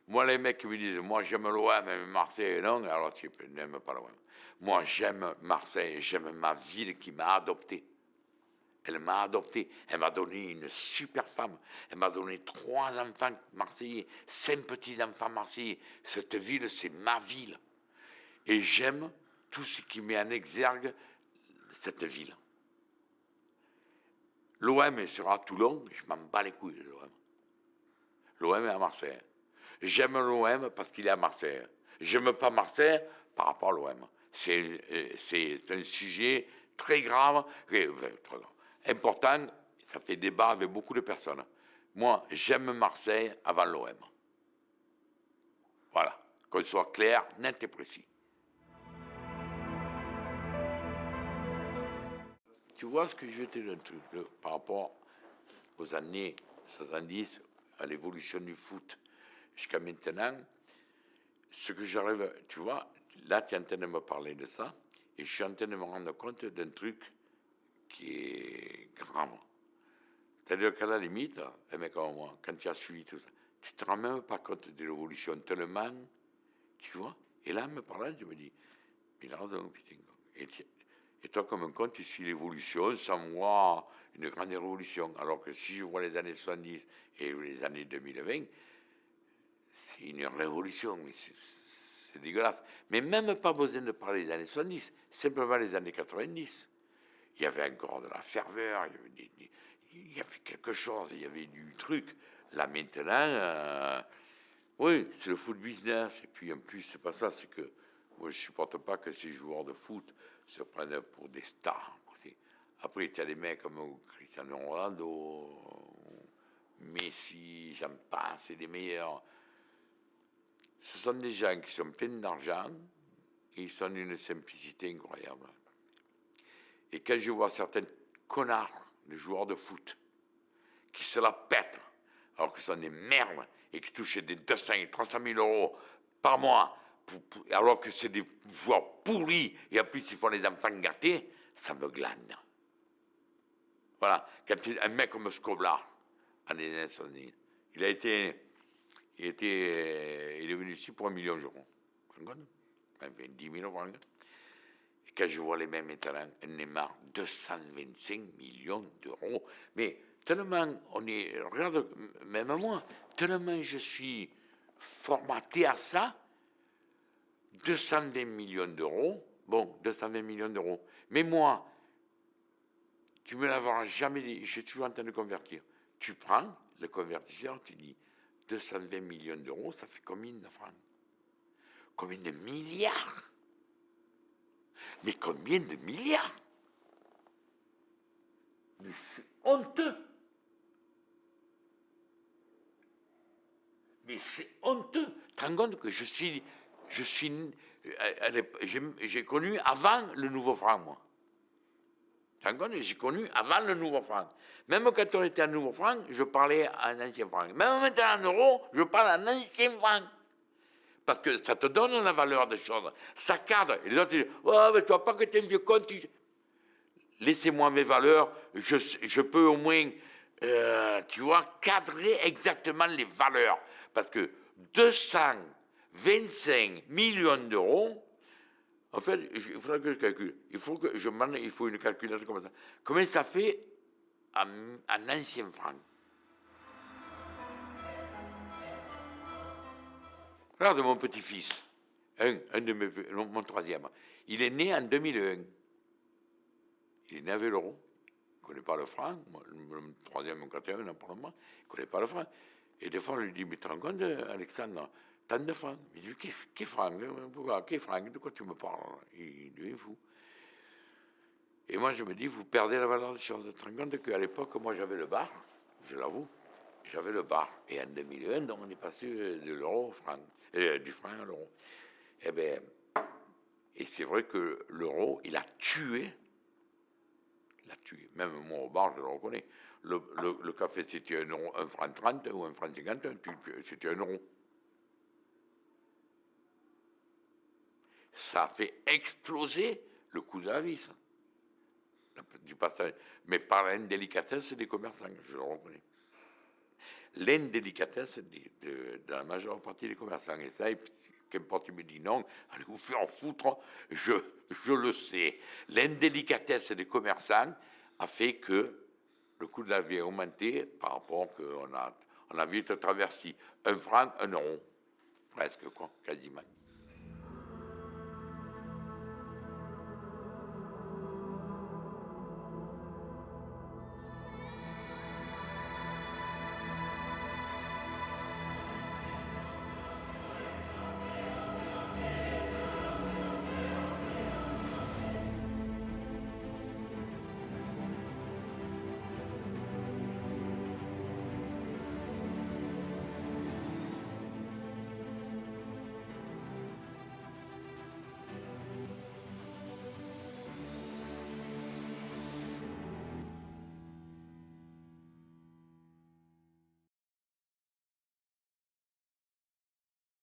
[SPEAKER 1] Moi, les mecs qui me disent, moi j'aime l'OM, mais Marseille, non, alors tu n'aimes pas l'OM. Moi, j'aime Marseille, j'aime ma ville qui m'a adopté. Elle m'a adopté, elle m'a donné une super femme, elle m'a donné 3 enfants marseillais, 5 petits-enfants marseillais. Cette ville, c'est ma ville. Et j'aime tout ce qui met en exergue cette ville. L'OM sera à Toulon, je m'en bats les couilles de l'OM. L'OM est à Marseille. J'aime l'OM parce qu'il est à Marseille. J'aime pas Marseille par rapport à l'OM. C'est un sujet très grave, important, ça fait débat avec beaucoup de personnes. Moi, j'aime Marseille avant l'OM. Voilà, qu'on soit clair, net et précis. Tu vois ce que je vais te dire un truc par rapport aux années 70, à l'évolution du foot jusqu'à maintenant, ce que j'arrive, tu vois, là tu es en train de me parler de ça, et je suis en train de me rendre compte d'un truc qui est grave. C'est-à-dire qu'à la limite, un mec comme moi, quand tu as suivi tout ça, tu ne te rends même pas compte de l'évolution tellement, tu vois. Et là, en me parlant, je me dis, il a raison, putain. Et toi, comme un con, tu suis l'évolution sans voir une grande révolution. Alors que si je vois les années 70 et les années 2020, c'est une révolution, mais c'est dégueulasse. Mais même pas besoin de parler des années 70, simplement les années 90. Il y avait encore de la ferveur, il y avait quelque chose, il y avait du truc. Là maintenant, oui, c'est le foot business. Et puis en plus, c'est pas ça, c'est que moi je supporte pas que ces joueurs de foot se prennent pour des stars. Après, il y a des mecs comme Cristiano Ronaldo, Messi, j'en passe, c'est les meilleurs. Ce sont des gens qui sont pleins d'argent et ils sont d'une simplicité incroyable. Et quand je vois certains connards, les joueurs de foot, qui se la pètent, alors que ce sont des merdes et qui touchent des 200 et 300 000 euros par mois, alors que c'est des joueurs pourris et en plus ils font les enfants gâtés, ça me glane. Voilà, quand un mec comme Scobla, en 1970, il est venu ici pour 1 million d'euros. Enfin, 10 000 francs. Et quand je vois les mêmes talents, Neymar, 225 millions d'euros. Mais tellement regarde, même moi, tellement je suis formaté à ça, 220 millions d'euros, bon, 220 millions d'euros. Mais moi, tu me l'auras jamais dit, je suis toujours en train de convertir. Tu prends le convertisseur, tu dis 220 millions d'euros, ça fait combien de francs? Combien de milliards? Mais combien de milliards? Mais c'est honteux. Mais c'est honteux. Tu te rends compte que j'ai connu avant le nouveau franc, moi. Tu te rends compte, j'ai connu avant le nouveau franc. Même quand on était à nouveau franc, je parlais en ancien franc. Même maintenant en euros, je parle en ancien franc. Parce que ça te donne la valeur des choses. Ça cadre. Et les autres disent, oh, mais tu vois pas que tu es un vieux con. Laissez-moi mes valeurs. Je peux au moins, tu vois, cadrer exactement les valeurs. Parce que 225 millions d'euros, en fait, il faudra que je calcule. Il faut une calculation comme ça. Combien ça fait en ancien franc? Regarde mon petit-fils, mon troisième. Il est né en 2001. Il est né avec l'euro. Il ne connaît pas le franc. Le troisième, mon quatrième, n'importe moi. Il ne connaît pas le franc. Et des fois, je lui dis, mais tu te rends compte, Alexandre, tant de francs. Il dit, qu'est franc? Qu'est franc? De quoi tu me parles? Il devient fou. Et moi, je me dis, vous perdez la valeur des choses. Tu te rends compte qu'à l'époque, moi, j'avais le bar, je l'avoue. J'avais le bar. Et en 2001, donc, on est passé de l'euro au franc, du franc à l'euro. Eh bien, et c'est vrai que l'euro, il a tué. Même moi au bar, je le reconnais. Le café, c'était 1 euro, 1 franc 30 ou 1 franc 50, c'était 1 euro. Ça a fait exploser le coût de la vie, ça. Du passage. Mais par l'indélicatesse des commerçants, je le reconnais. L'indélicatesse de la majeure partie des commerçants. Et ça, qu'importe, il me dit non, allez vous faire foutre, je le sais. L'indélicatesse des commerçants a fait que le coût de la vie a augmenté par rapport qu'on a vite traversé 1 franc, 1 euro. Presque, quoi, quasiment.